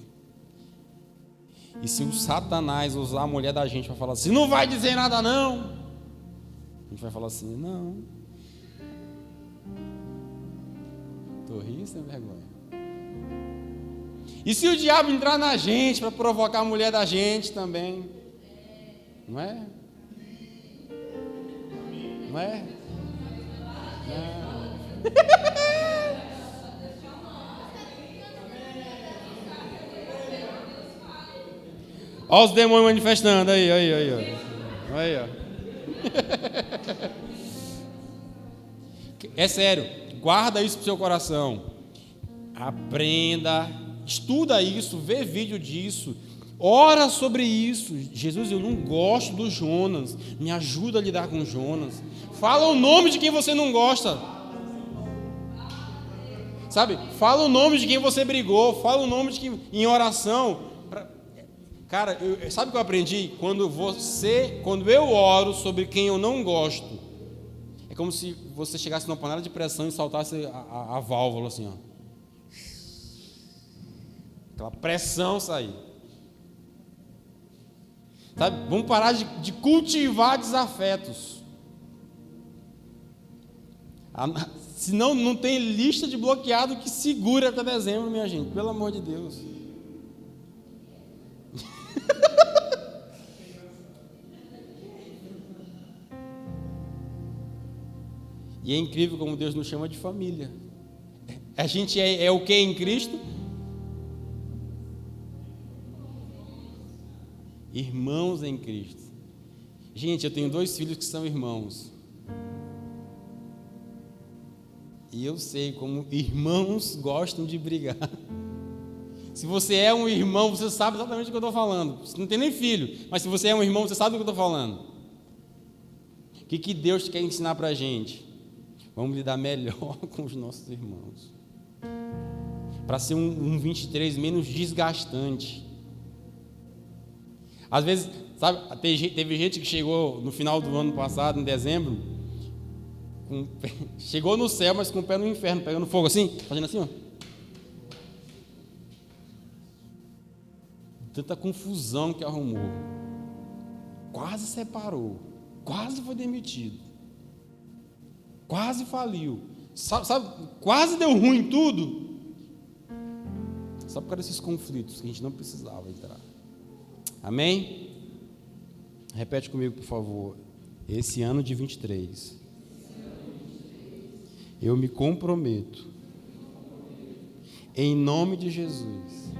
E se o Satanás usar a mulher da gente para falar assim, não vai dizer nada não, a gente vai falar assim, não. Tô rindo sem vergonha. E se o diabo entrar na gente para provocar a mulher da gente também? Não é? Não é? Olha os demônios manifestando aí, ó. É sério, guarda isso pro seu coração. Aprenda, estuda isso, vê vídeo disso, ora sobre isso. Jesus, eu não gosto do Jonas, me ajuda a lidar com Jonas. Fala o nome de quem você não gosta. Sabe? Fala o nome de quem você brigou, fala o nome de quem em oração. Cara, sabe o que eu aprendi? Quando eu oro sobre quem eu não gosto, é como se você chegasse numa panela de pressão e saltasse a válvula assim, ó. Aquela pressão sair. Sabe? Vamos parar de cultivar desafetos. Senão não tem lista de bloqueado que segure até dezembro, minha gente. Pelo amor de Deus. E é incrível como Deus nos chama de família. A gente é o que em Cristo? Irmãos em Cristo. Gente, eu tenho 2 filhos que são irmãos. E eu sei como irmãos gostam de brigar. Se você é um irmão, você sabe exatamente o que eu estou falando. Você não tem nem filho, mas se você é um irmão, você sabe do que eu estou falando. O que Deus quer ensinar para a gente? Vamos lidar melhor com os nossos irmãos. Para ser um 23 menos desgastante. Às vezes, sabe, teve gente que chegou no final do ano passado, em dezembro, chegou no céu, mas com o pé no inferno, pegando fogo assim, fazendo assim, ó. Tanta confusão que arrumou. Quase separou. Quase foi demitido. Quase faliu. Sabe, quase deu ruim em tudo. Só por causa desses conflitos que a gente não precisava entrar. Amém? Repete comigo, por favor. Esse ano de 23, eu me comprometo, em nome de Jesus,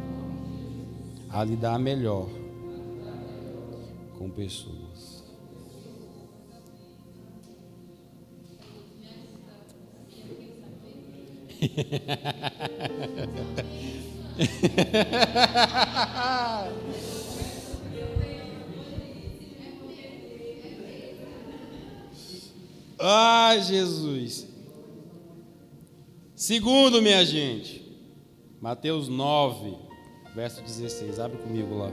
a lidar melhor com pessoas. Ai, Jesus. Segundo, minha gente, Mateus 9, verso 16. Abre comigo lá.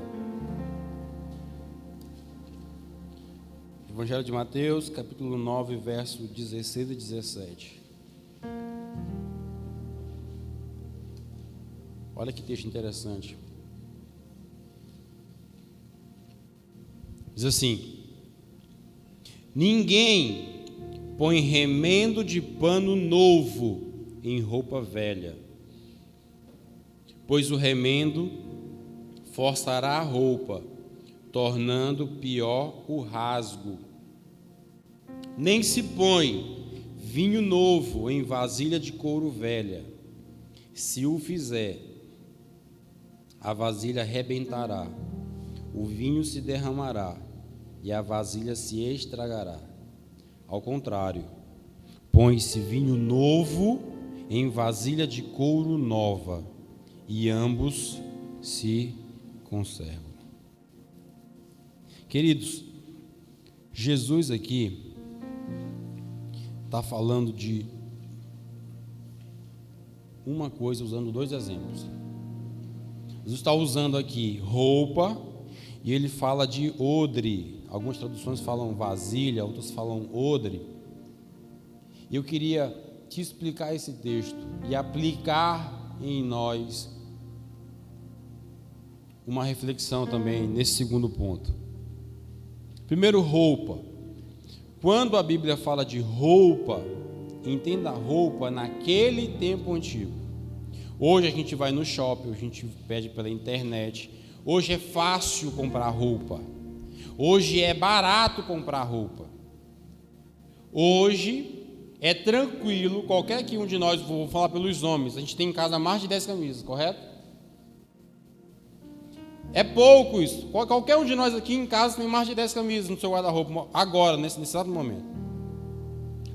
Evangelho de Mateus, capítulo 9, verso 16 e 17. Olha que texto interessante. Diz assim: ninguém põe remendo de pano novo em roupa velha, pois o remendo forçará a roupa, tornando pior o rasgo. Nem se põe vinho novo em vasilha de couro velha. Se o fizer, a vasilha arrebentará, o vinho se derramará e a vasilha se estragará. Ao contrário, põe-se vinho novo em vasilha de couro nova, e ambos se conservam. Queridos, Jesus aqui está falando de uma coisa, usando dois exemplos. Jesus está usando aqui roupa, e ele fala de odre. Algumas traduções falam vasilha, outras falam odre. E eu queria te explicar esse texto e aplicar em nós uma reflexão também nesse segundo ponto. Primeiro, roupa. Quando a Bíblia fala de roupa, entenda a roupa naquele tempo antigo. Hoje a gente vai no shopping, a gente pede pela internet. Hoje é fácil comprar roupa. Hoje é barato comprar roupa. Hoje é tranquilo, qualquer que um de nós, vou falar pelos homens, a gente tem em casa mais de 10 camisas, correto? É pouco isso. Qualquer um de nós aqui em casa tem mais de 10 camisas no seu guarda-roupa, agora, nesse exato momento.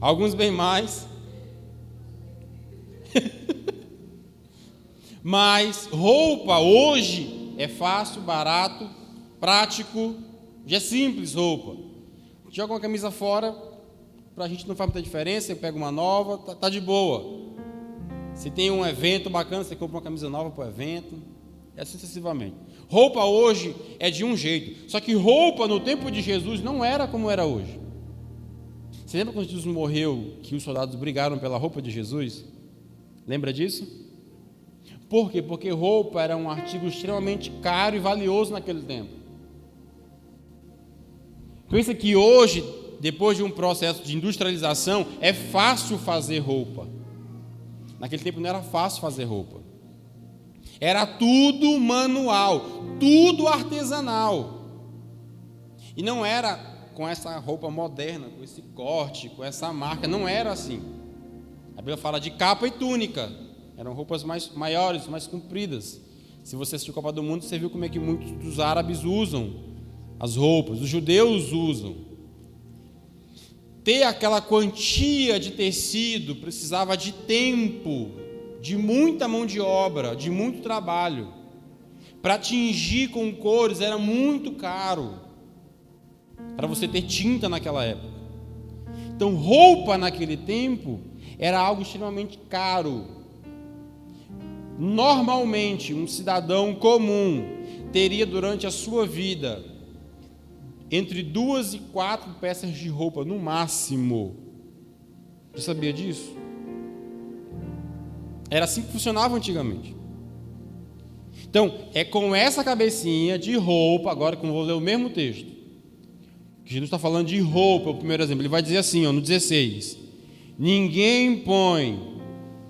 Alguns bem mais. Mas roupa hoje é fácil, barato, prático, já é simples roupa. Joga uma camisa fora, pra gente não faz muita diferença, você pega uma nova, tá de boa. Se tem um evento bacana, você compra uma camisa nova para o evento, e assim sucessivamente. Roupa hoje é de um jeito, só que roupa no tempo de Jesus não era como era hoje. Você lembra quando Jesus morreu, que os soldados brigaram pela roupa de Jesus? Lembra disso? Por quê? Porque roupa era um artigo extremamente caro e valioso naquele tempo. Pensa que hoje, depois de um processo de industrialização, é fácil fazer roupa. Naquele tempo não era fácil fazer roupa. Era tudo manual, tudo artesanal. E não era com essa roupa moderna, com esse corte, com essa marca, não era assim. A Bíblia fala de capa e túnica. Eram roupas maiores, mais compridas. Se você assistiu a Copa do Mundo, você viu como é que muitos dos árabes usam as roupas, os judeus usam. Ter aquela quantia de tecido precisava de tempo, de muita mão de obra, de muito trabalho. Para tingir com cores era muito caro, para você ter tinta naquela época. Então, roupa naquele tempo era algo extremamente caro. Normalmente, um cidadão comum teria durante a sua vida entre 2 e 4 peças de roupa, no máximo. Você sabia disso? Era assim que funcionava antigamente. Então, é com essa cabecinha de roupa, agora que eu vou ler o mesmo texto, que Jesus está falando de roupa, o primeiro exemplo, ele vai dizer assim, no 16: ninguém põe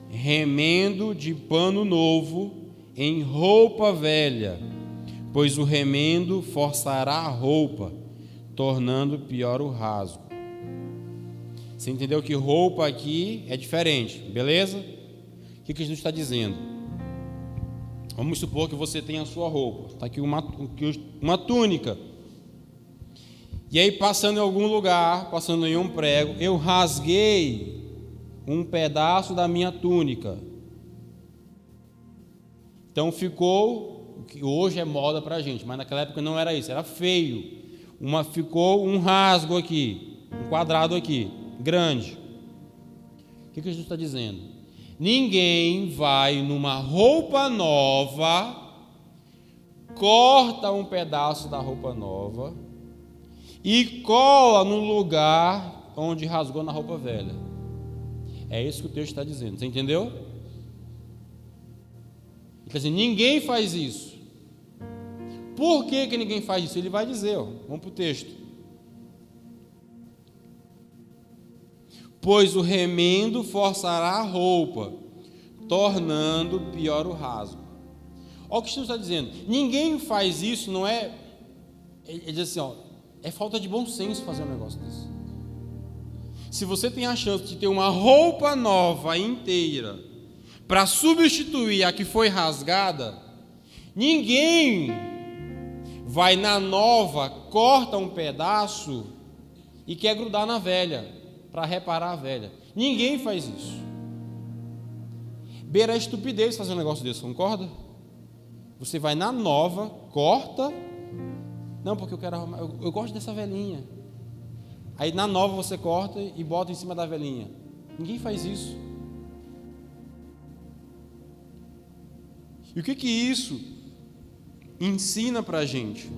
remendo de pano novo em roupa velha, pois o remendo forçará a roupa, tornando pior o rasgo. Você entendeu que roupa aqui é diferente, beleza? O que Jesus está dizendo? Vamos supor que você tem a sua roupa, está aqui uma túnica, e aí passando em algum lugar, passando em um prego, eu rasguei um pedaço da minha túnica. Então ficou, o que hoje é moda para a gente, mas naquela época não era isso, era feio. Ficou um rasgo aqui, um quadrado aqui, grande. O que Jesus está dizendo? Ninguém vai numa roupa nova, corta um pedaço da roupa nova e cola no lugar onde rasgou na roupa velha. É isso que o texto está dizendo, você entendeu? Ele está dizendo, ninguém faz isso. Por que ninguém faz isso? Ele vai dizer, vamos para o texto. pois o remendo forçará a roupa, tornando pior o rasgo. Olha o que Jesus está dizendo. Ninguém faz isso, não é... Ele diz assim, é falta de bom senso fazer um negócio desse. Se você tem a chance de ter uma roupa nova inteira para substituir a que foi rasgada, ninguém vai na nova, corta um pedaço e quer grudar na velha para reparar a velha. Ninguém faz isso. Beira a estupidez fazer um negócio desse, concorda? Você vai na nova, corta. Não, porque eu quero arrumar, eu gosto dessa velhinha. Aí na nova você corta e bota em cima da velhinha. Ninguém faz isso. E o que isso ensina pra gente?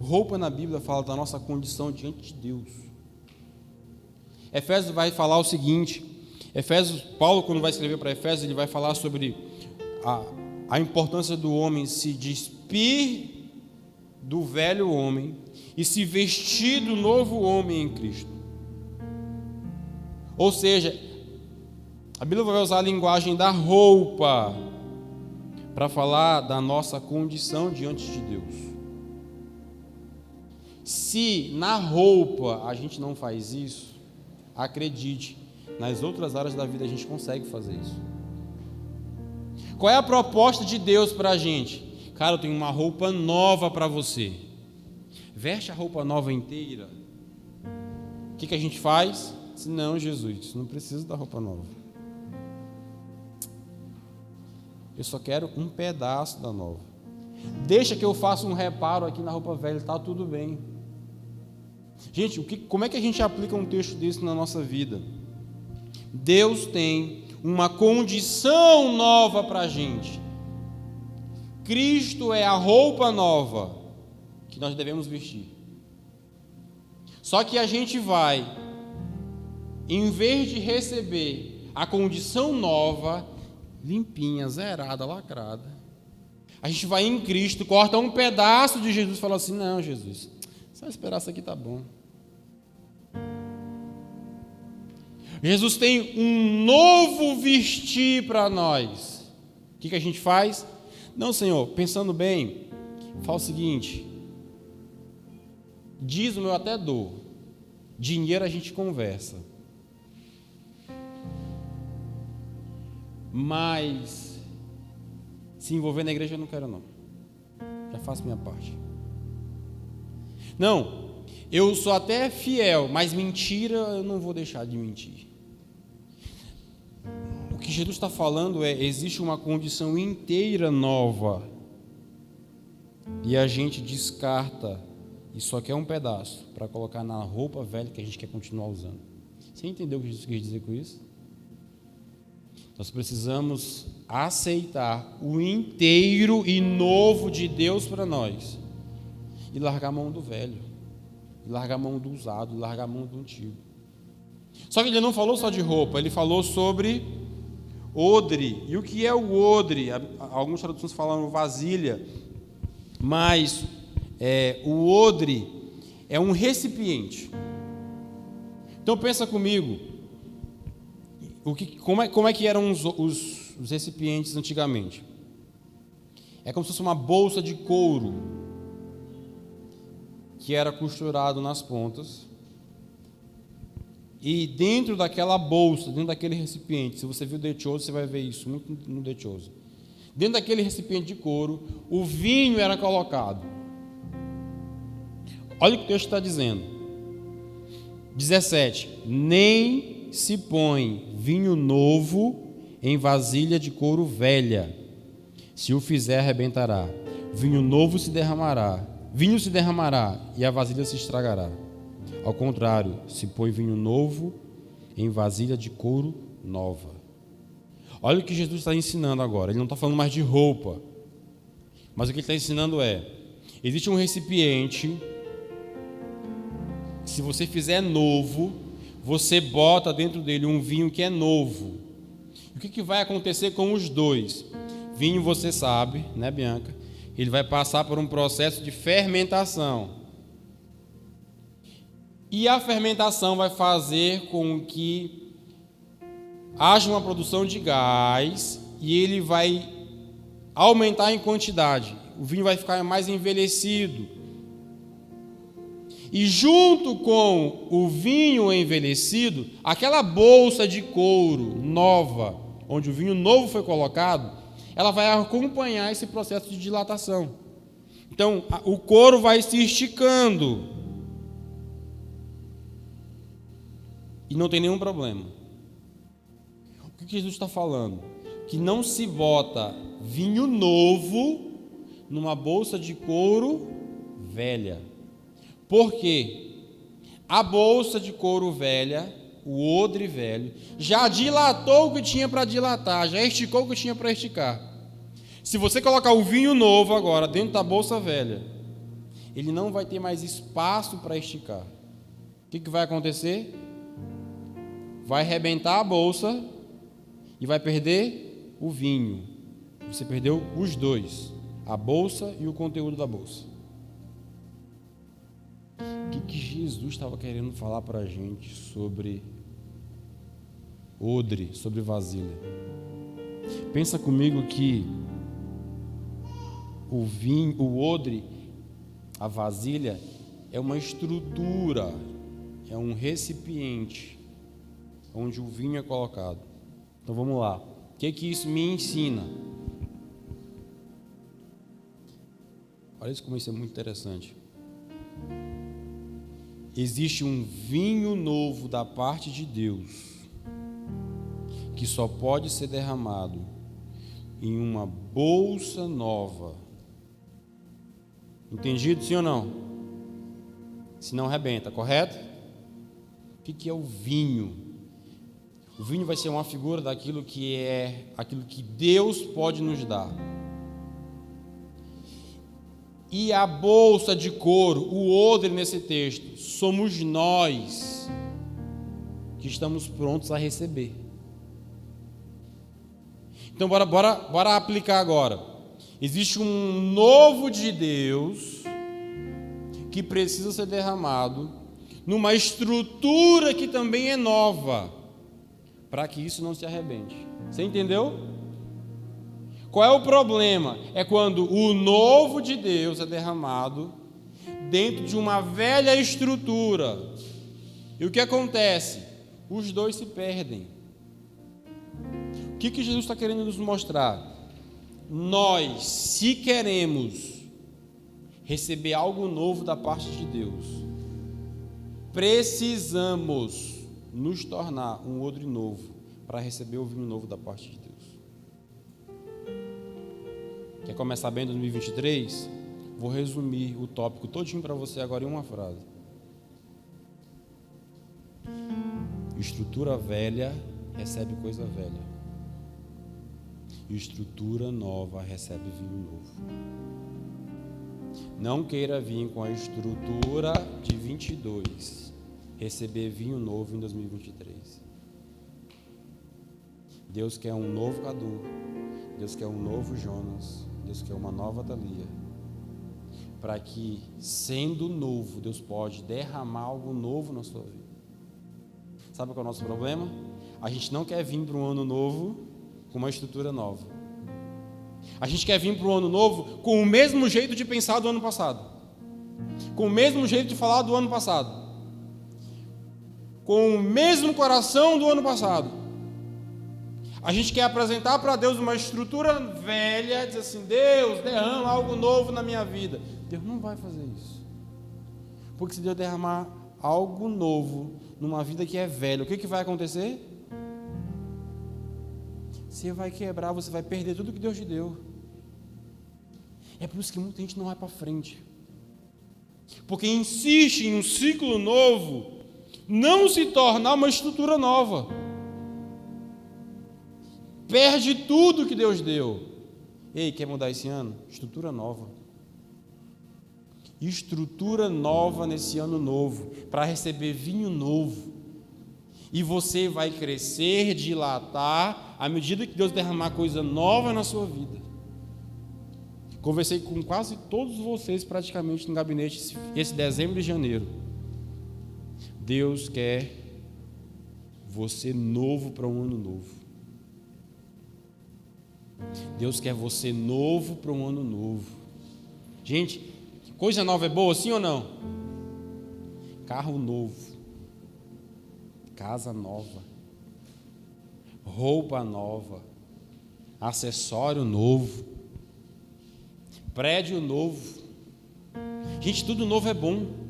Roupa na Bíblia fala da nossa condição diante de Deus. Efésios vai falar o seguinte, Paulo, quando vai escrever para Efésios, ele vai falar sobre a importância do homem se despir do velho homem e se vestir do novo homem em Cristo. Ou seja, a Bíblia vai usar a linguagem da roupa para falar da nossa condição diante de Deus. Se na roupa a gente não faz isso, acredite, nas outras áreas da vida a gente consegue fazer isso. Qual é a proposta de Deus para a gente? Cara, eu tenho uma roupa nova para você. Veste a roupa nova inteira. O que a gente faz? Não, Jesus, não preciso da roupa nova. Eu só quero um pedaço da nova. Deixa que eu faça um reparo aqui na roupa velha, está tudo bem. Gente, como é que a gente aplica um texto desse na nossa vida? Deus tem uma condição nova para a gente. Cristo é a roupa nova que nós devemos vestir. Só que a gente vai, em vez de receber a condição nova, limpinha, zerada, lacrada, a gente vai em Cristo, corta um pedaço de Jesus e fala assim, não, Jesus, só esperar isso aqui tá bom. Jesus tem um novo vestir para nós. O que a gente faz? Não, Senhor, pensando bem, fala o seguinte, dízimo eu até dou, dinheiro a gente conversa, mas se envolver na igreja eu não quero não, já faço minha parte. Não, eu sou até fiel, mas mentira eu não vou deixar de mentir. O que Jesus está falando existe uma condição inteira nova e a gente descarta e só quer um pedaço para colocar na roupa velha que a gente quer continuar usando. Você entendeu o que Jesus quis dizer com isso? Nós precisamos aceitar o inteiro e novo de Deus para nós e largar a mão do velho, e largar a mão do usado, e largar a mão do antigo. Só que ele não falou só de roupa, ele falou sobre odre. E o que é o odre? Algumas traduções falam vasilha, mas o odre é um recipiente. Então pensa comigo, como é que eram os recipientes antigamente? É como se fosse uma bolsa de couro que era costurado nas pontas. E dentro daquela bolsa, dentro daquele recipiente, se você viu o Decioso, você vai ver isso muito no Decioso. Dentro daquele recipiente de couro, o vinho era colocado. Olha o que o texto está dizendo. 17. Nem se põe vinho novo em vasilha de couro velha. Se o fizer, arrebentará. Vinho se derramará e a vasilha se estragará. Ao contrário, se põe vinho novo em vasilha de couro nova. Olha o que Jesus está ensinando agora. Ele não está falando mais de roupa, mas o que ele está ensinando existe um recipiente, se você fizer novo, você bota dentro dele um vinho que é novo. E o que vai acontecer com os dois? Vinho, você sabe, né, Bianca? Ele vai passar por um processo de fermentação. E a fermentação vai fazer com que haja uma produção de gás e ele vai aumentar em quantidade. O vinho vai ficar mais envelhecido. E junto com o vinho envelhecido, aquela bolsa de couro nova, onde o vinho novo foi colocado, ela vai acompanhar esse processo de dilatação. Então, o couro vai se esticando. E não tem nenhum problema. O que Jesus está falando? Que não se bota vinho novo numa bolsa de couro velha. Por quê? A bolsa de couro velha, o odre velho, já dilatou o que tinha para dilatar, já esticou o que tinha para esticar. Se você colocar o vinho novo agora dentro da bolsa velha, ele não vai ter mais espaço para esticar. O que vai acontecer? Vai arrebentar a bolsa e vai perder o vinho. Você perdeu os dois, a bolsa e o conteúdo da bolsa. O que Jesus estava querendo falar para a gente sobre odre, sobre vasilha? Pensa comigo que o vinho, o odre, a vasilha, é uma estrutura, é um recipiente onde o vinho é colocado. Então vamos lá. O que isso me ensina? Olha isso, como isso é muito interessante. Existe um vinho novo da parte de Deus que só pode ser derramado em uma bolsa nova. Entendido, sim ou não? Se não, arrebenta, correto? O que é o vinho? O vinho vai ser uma figura daquilo que é aquilo que Deus pode nos dar. E a bolsa de couro, o odre nesse texto, somos nós que estamos prontos a receber. Então bora aplicar agora. Existe um novo de Deus que precisa ser derramado numa estrutura que também é nova, para que isso não se arrebente. Você entendeu? Qual é o problema? É quando o novo de Deus é derramado dentro de uma velha estrutura. E o que acontece? Os dois se perdem. O que Jesus está querendo nos mostrar? Nós, se queremos receber algo novo da parte de Deus, precisamos nos tornar um odre novo para receber o vinho novo da parte de Deus. Quer começar bem em 2023? Vou resumir o tópico todinho para você agora em uma frase. Estrutura velha recebe coisa velha. Estrutura nova recebe vinho novo. Não queira vir com a estrutura de 22, receber vinho novo em 2023. Deus quer um novo Cadu, Deus quer um novo Jonas, Deus quer uma nova Thalia, para que, sendo novo, Deus pode derramar algo novo na sua vida. Sabe qual é o nosso problema? A gente não quer vir para um ano novo com uma estrutura nova. A gente quer vir para o ano novo com o mesmo jeito de pensar do ano passado, com o mesmo jeito de falar do ano passado, com o mesmo coração do ano passado. A gente quer apresentar para Deus uma estrutura velha, dizer assim: Deus, derrama algo novo na minha vida. Deus não vai fazer isso. Porque se Deus derramar algo novo numa vida que é velha, o que vai acontecer? Você vai quebrar, você vai perder tudo que Deus te deu. É por isso que muita gente não vai para frente. Porque insiste em um ciclo novo, não se tornar uma estrutura nova. Perde tudo que Deus deu. Ei, quer mudar esse ano? Estrutura nova. Estrutura nova nesse ano novo, para receber vinho novo. E você vai crescer, dilatar, à medida que Deus derramar coisa nova na sua vida. Conversei com quase todos vocês praticamente no gabinete esse dezembro e janeiro. Deus quer você novo para um ano novo. Deus quer você novo para um ano novo. Gente, coisa nova é boa, sim ou não? Carro novo, casa nova, roupa nova, acessório novo, prédio novo. Gente, tudo novo é bom.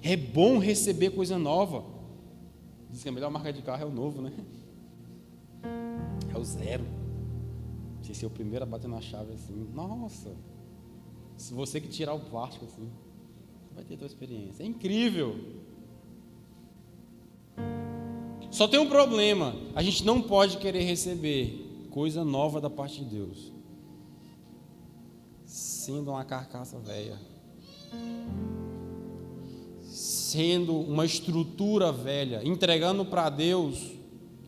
É bom receber coisa nova. Diz que a melhor marca de carro é o novo, né? É o zero. Se ser o primeiro a bater na chave assim, nossa, se você que tirar o plástico assim, vai ter a tua experiência. É incrível. Só tem um problema: a gente não pode querer receber coisa nova da parte de Deus sendo uma carcaça velha, sendo uma estrutura velha, entregando para Deus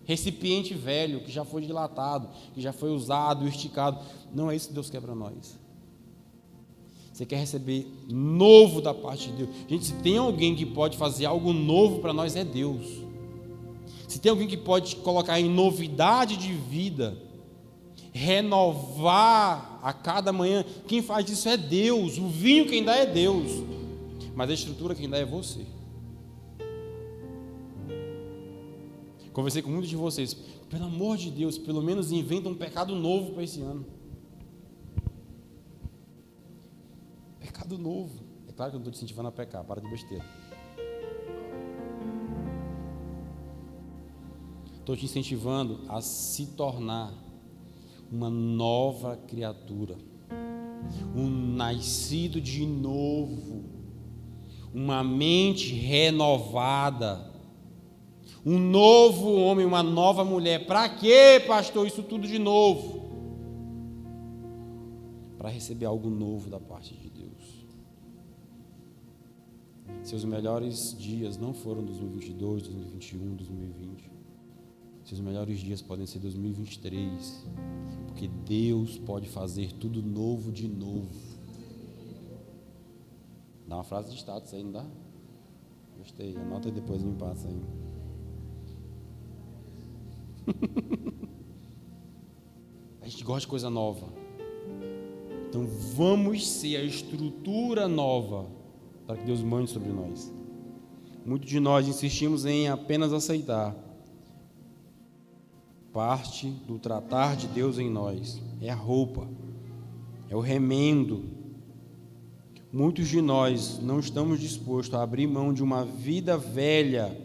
recipiente velho, que já foi dilatado, que já foi usado, esticado. Não é isso que Deus quer para nós. Você quer receber novo da parte de Deus. Gente, se tem alguém que pode fazer algo novo para nós, é Deus. Se tem alguém que pode colocar em novidade de vida, renovar a cada manhã, quem faz isso é Deus. O vinho quem dá é Deus, mas a estrutura quem dá é você. Conversei com muitos de vocês. Pelo amor de Deus, pelo menos inventa um pecado novo para esse ano. Pecado novo. É claro que eu não estou te incentivando a pecar, para de besteira. Estou te incentivando a se tornar uma nova criatura, um nascido de novo, uma mente renovada, um novo homem, uma nova mulher. Para quê, pastor, isso tudo de novo? Para receber algo novo da parte de Deus. Seus melhores dias não foram 2022, 2021, 2020. Seus melhores dias podem ser 2023, porque Deus pode fazer tudo novo de novo. Dá uma frase de status aí, não dá? Gostei, anota e depois me passa aí. A gente gosta de coisa nova. Então vamos ser a estrutura nova para que Deus mande sobre nós. Muitos de nós insistimos em apenas aceitar. Parte do tratar de Deus em nós é a roupa, é o remendo. Muitos de nós não estamos dispostos a abrir mão de uma vida velha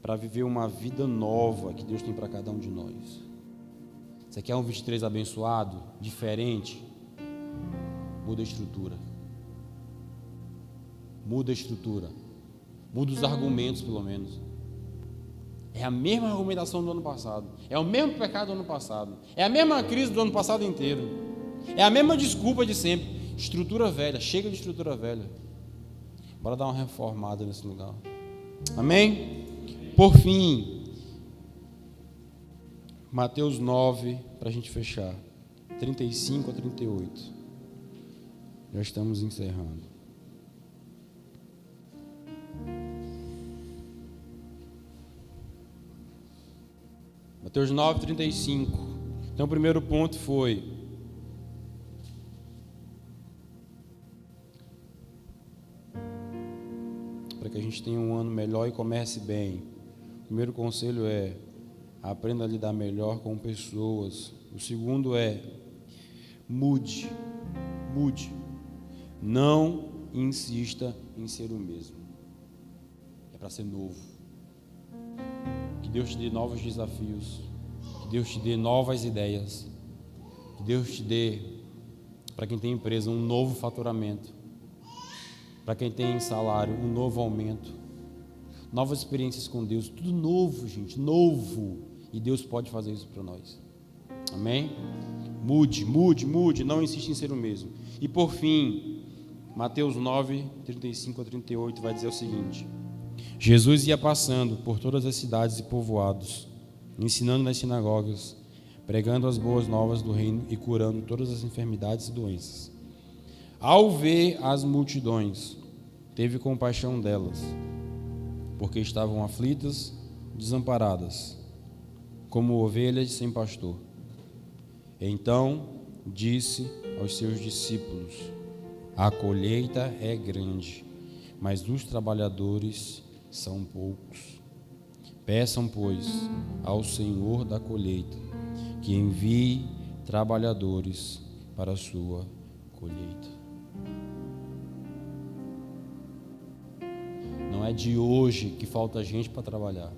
para viver uma vida nova que Deus tem para cada um de nós. Você quer um 23 abençoado, diferente? Muda a estrutura. Muda a estrutura. Muda os argumentos, pelo menos. É a mesma argumentação do ano passado. É o mesmo pecado do ano passado. É a mesma crise do ano passado inteiro. É a mesma desculpa de sempre. Estrutura velha. Chega de estrutura velha. Bora dar uma reformada nesse lugar. Amém? Por fim, Mateus 9, para a gente fechar. 35 a 38. Já estamos encerrando. Mateus 9, 35. Então o primeiro ponto foi: para que a gente tenha um ano melhor e comece bem. O primeiro conselho é: aprenda a lidar melhor com pessoas. O segundo é: mude. Não insista em ser o mesmo. É para ser novo. Que Deus te dê novos desafios, que Deus te dê novas ideias, que Deus te dê, para quem tem empresa, um novo faturamento, para quem tem salário, um novo aumento, novas experiências com Deus, tudo novo, gente, novo, e Deus pode fazer isso para nós. Amém? Mude, não insista em ser o mesmo. E por fim, Mateus 9, 35 a 38 vai dizer o seguinte: Jesus ia passando por todas as cidades e povoados, ensinando nas sinagogas, pregando as boas novas do reino e curando todas as enfermidades e doenças. Ao ver as multidões, teve compaixão delas, porque estavam aflitas, desamparadas, como ovelhas sem pastor. Então disse aos seus discípulos: a colheita é grande, mas os trabalhadores são poucos. Peçam, pois, ao Senhor da colheita que envie trabalhadores para a sua colheita. Não é de hoje que falta gente para trabalhar.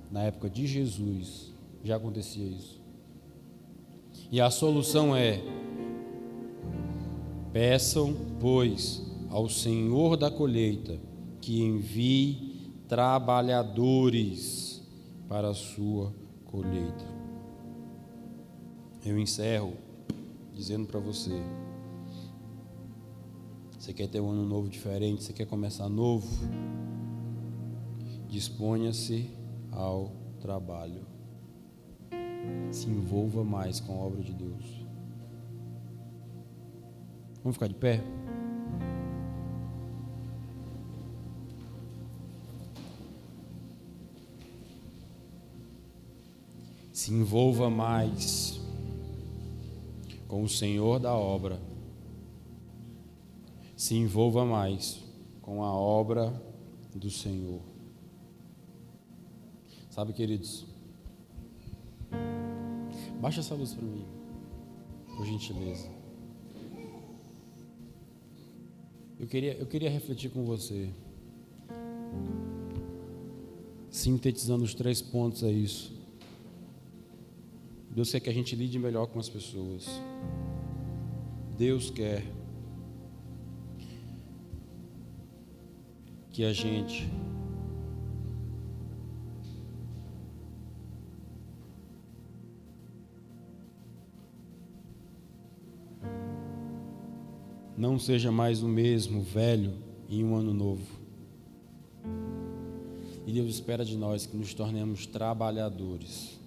Na época de Jesus já acontecia isso. E a solução é: peçam, pois, ao Senhor da colheita que envie trabalhadores para a sua colheita. Eu encerro dizendo para você: você quer ter um ano novo diferente, você quer começar novo? Disponha-se ao trabalho. Se envolva mais com a obra de Deus. Vamos ficar de pé? Se envolva mais com o Senhor da obra. Se envolva mais com a obra do Senhor. Sabe, queridos, baixa essa luz para mim, por gentileza. Eu queria refletir com você, sintetizando os 3 pontos a isso. Deus quer que a gente lide melhor com as pessoas. Deus quer que a gente não seja mais o mesmo velho em um ano novo. E Deus espera de nós que nos tornemos trabalhadores.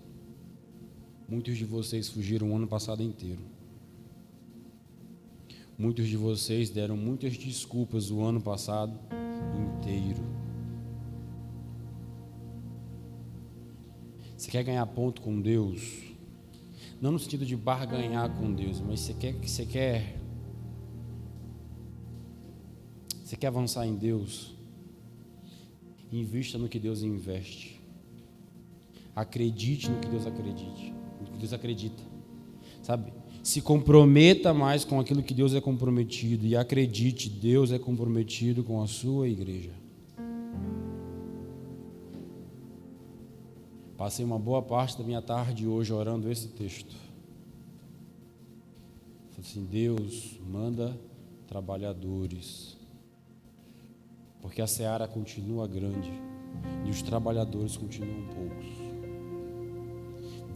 Muitos de vocês fugiram o ano passado inteiro. Muitos de vocês deram muitas desculpas o ano passado inteiro. Você quer ganhar ponto com Deus? Não no sentido de barganhar com Deus, mas você quer avançar em Deus? Invista no que Deus investe. Acredite no que Deus acredita. Sabe? Se comprometa mais com aquilo que Deus é comprometido. E acredite, Deus é comprometido com a sua igreja. Passei uma boa parte da minha tarde hoje orando esse texto. Falei assim: Deus, manda trabalhadores. Porque a seara continua grande e os trabalhadores continuam poucos.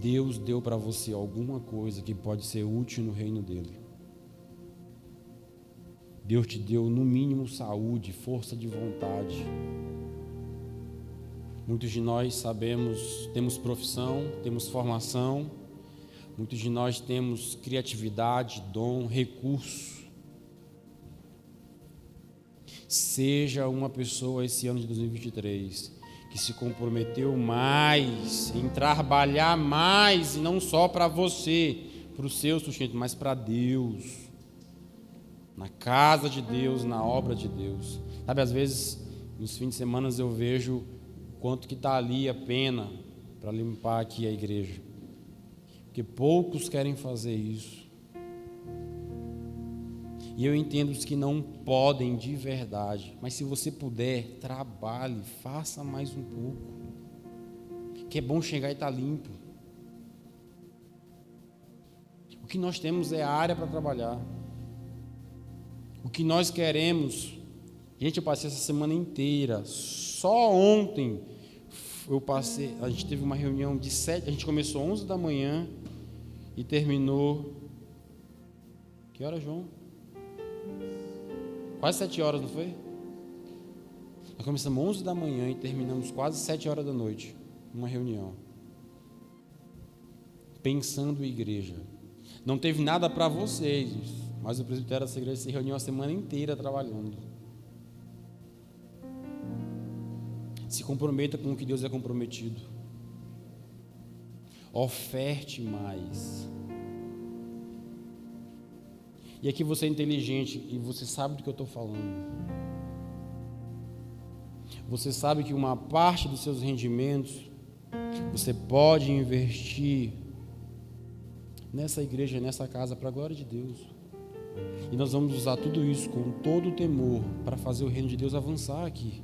Deus deu para você alguma coisa que pode ser útil no reino dele. Deus te deu no mínimo saúde, força de vontade. Muitos de nós sabemos, temos profissão, temos formação. Muitos de nós temos criatividade, dom, recurso. Seja uma pessoa esse ano de 2023 que se comprometeu mais em trabalhar mais, e não só para você, para o seu sustento, mas para Deus, na casa de Deus, na obra de Deus. Sabe, às vezes nos fins de semana eu vejo quanto que está ali a pena para limpar aqui a igreja, porque poucos querem fazer isso. E eu entendo os que não podem de verdade, mas se você puder, trabalhe, faça mais um pouco, que é bom chegar e estar limpo. O que nós temos é a área para trabalhar. O que nós queremos, gente, eu passei essa semana inteira, só ontem a gente teve uma reunião de 7, a gente começou 11 da manhã e terminou, que hora, João? Quase 7 horas, não foi? Nós começamos 11 da manhã e terminamos quase 7 horas da noite, uma reunião. Pensando em igreja. Não teve nada para vocês, mas o presbitério dessa igreja se reuniu a semana inteira trabalhando. Se comprometa com o que Deus é comprometido. Oferte mais. E aqui você é inteligente e você sabe do que eu estou falando. Você sabe que uma parte dos seus rendimentos você pode investir nessa igreja, nessa casa, para a glória de Deus. E nós vamos usar tudo isso com todo o temor para fazer o reino de Deus avançar aqui.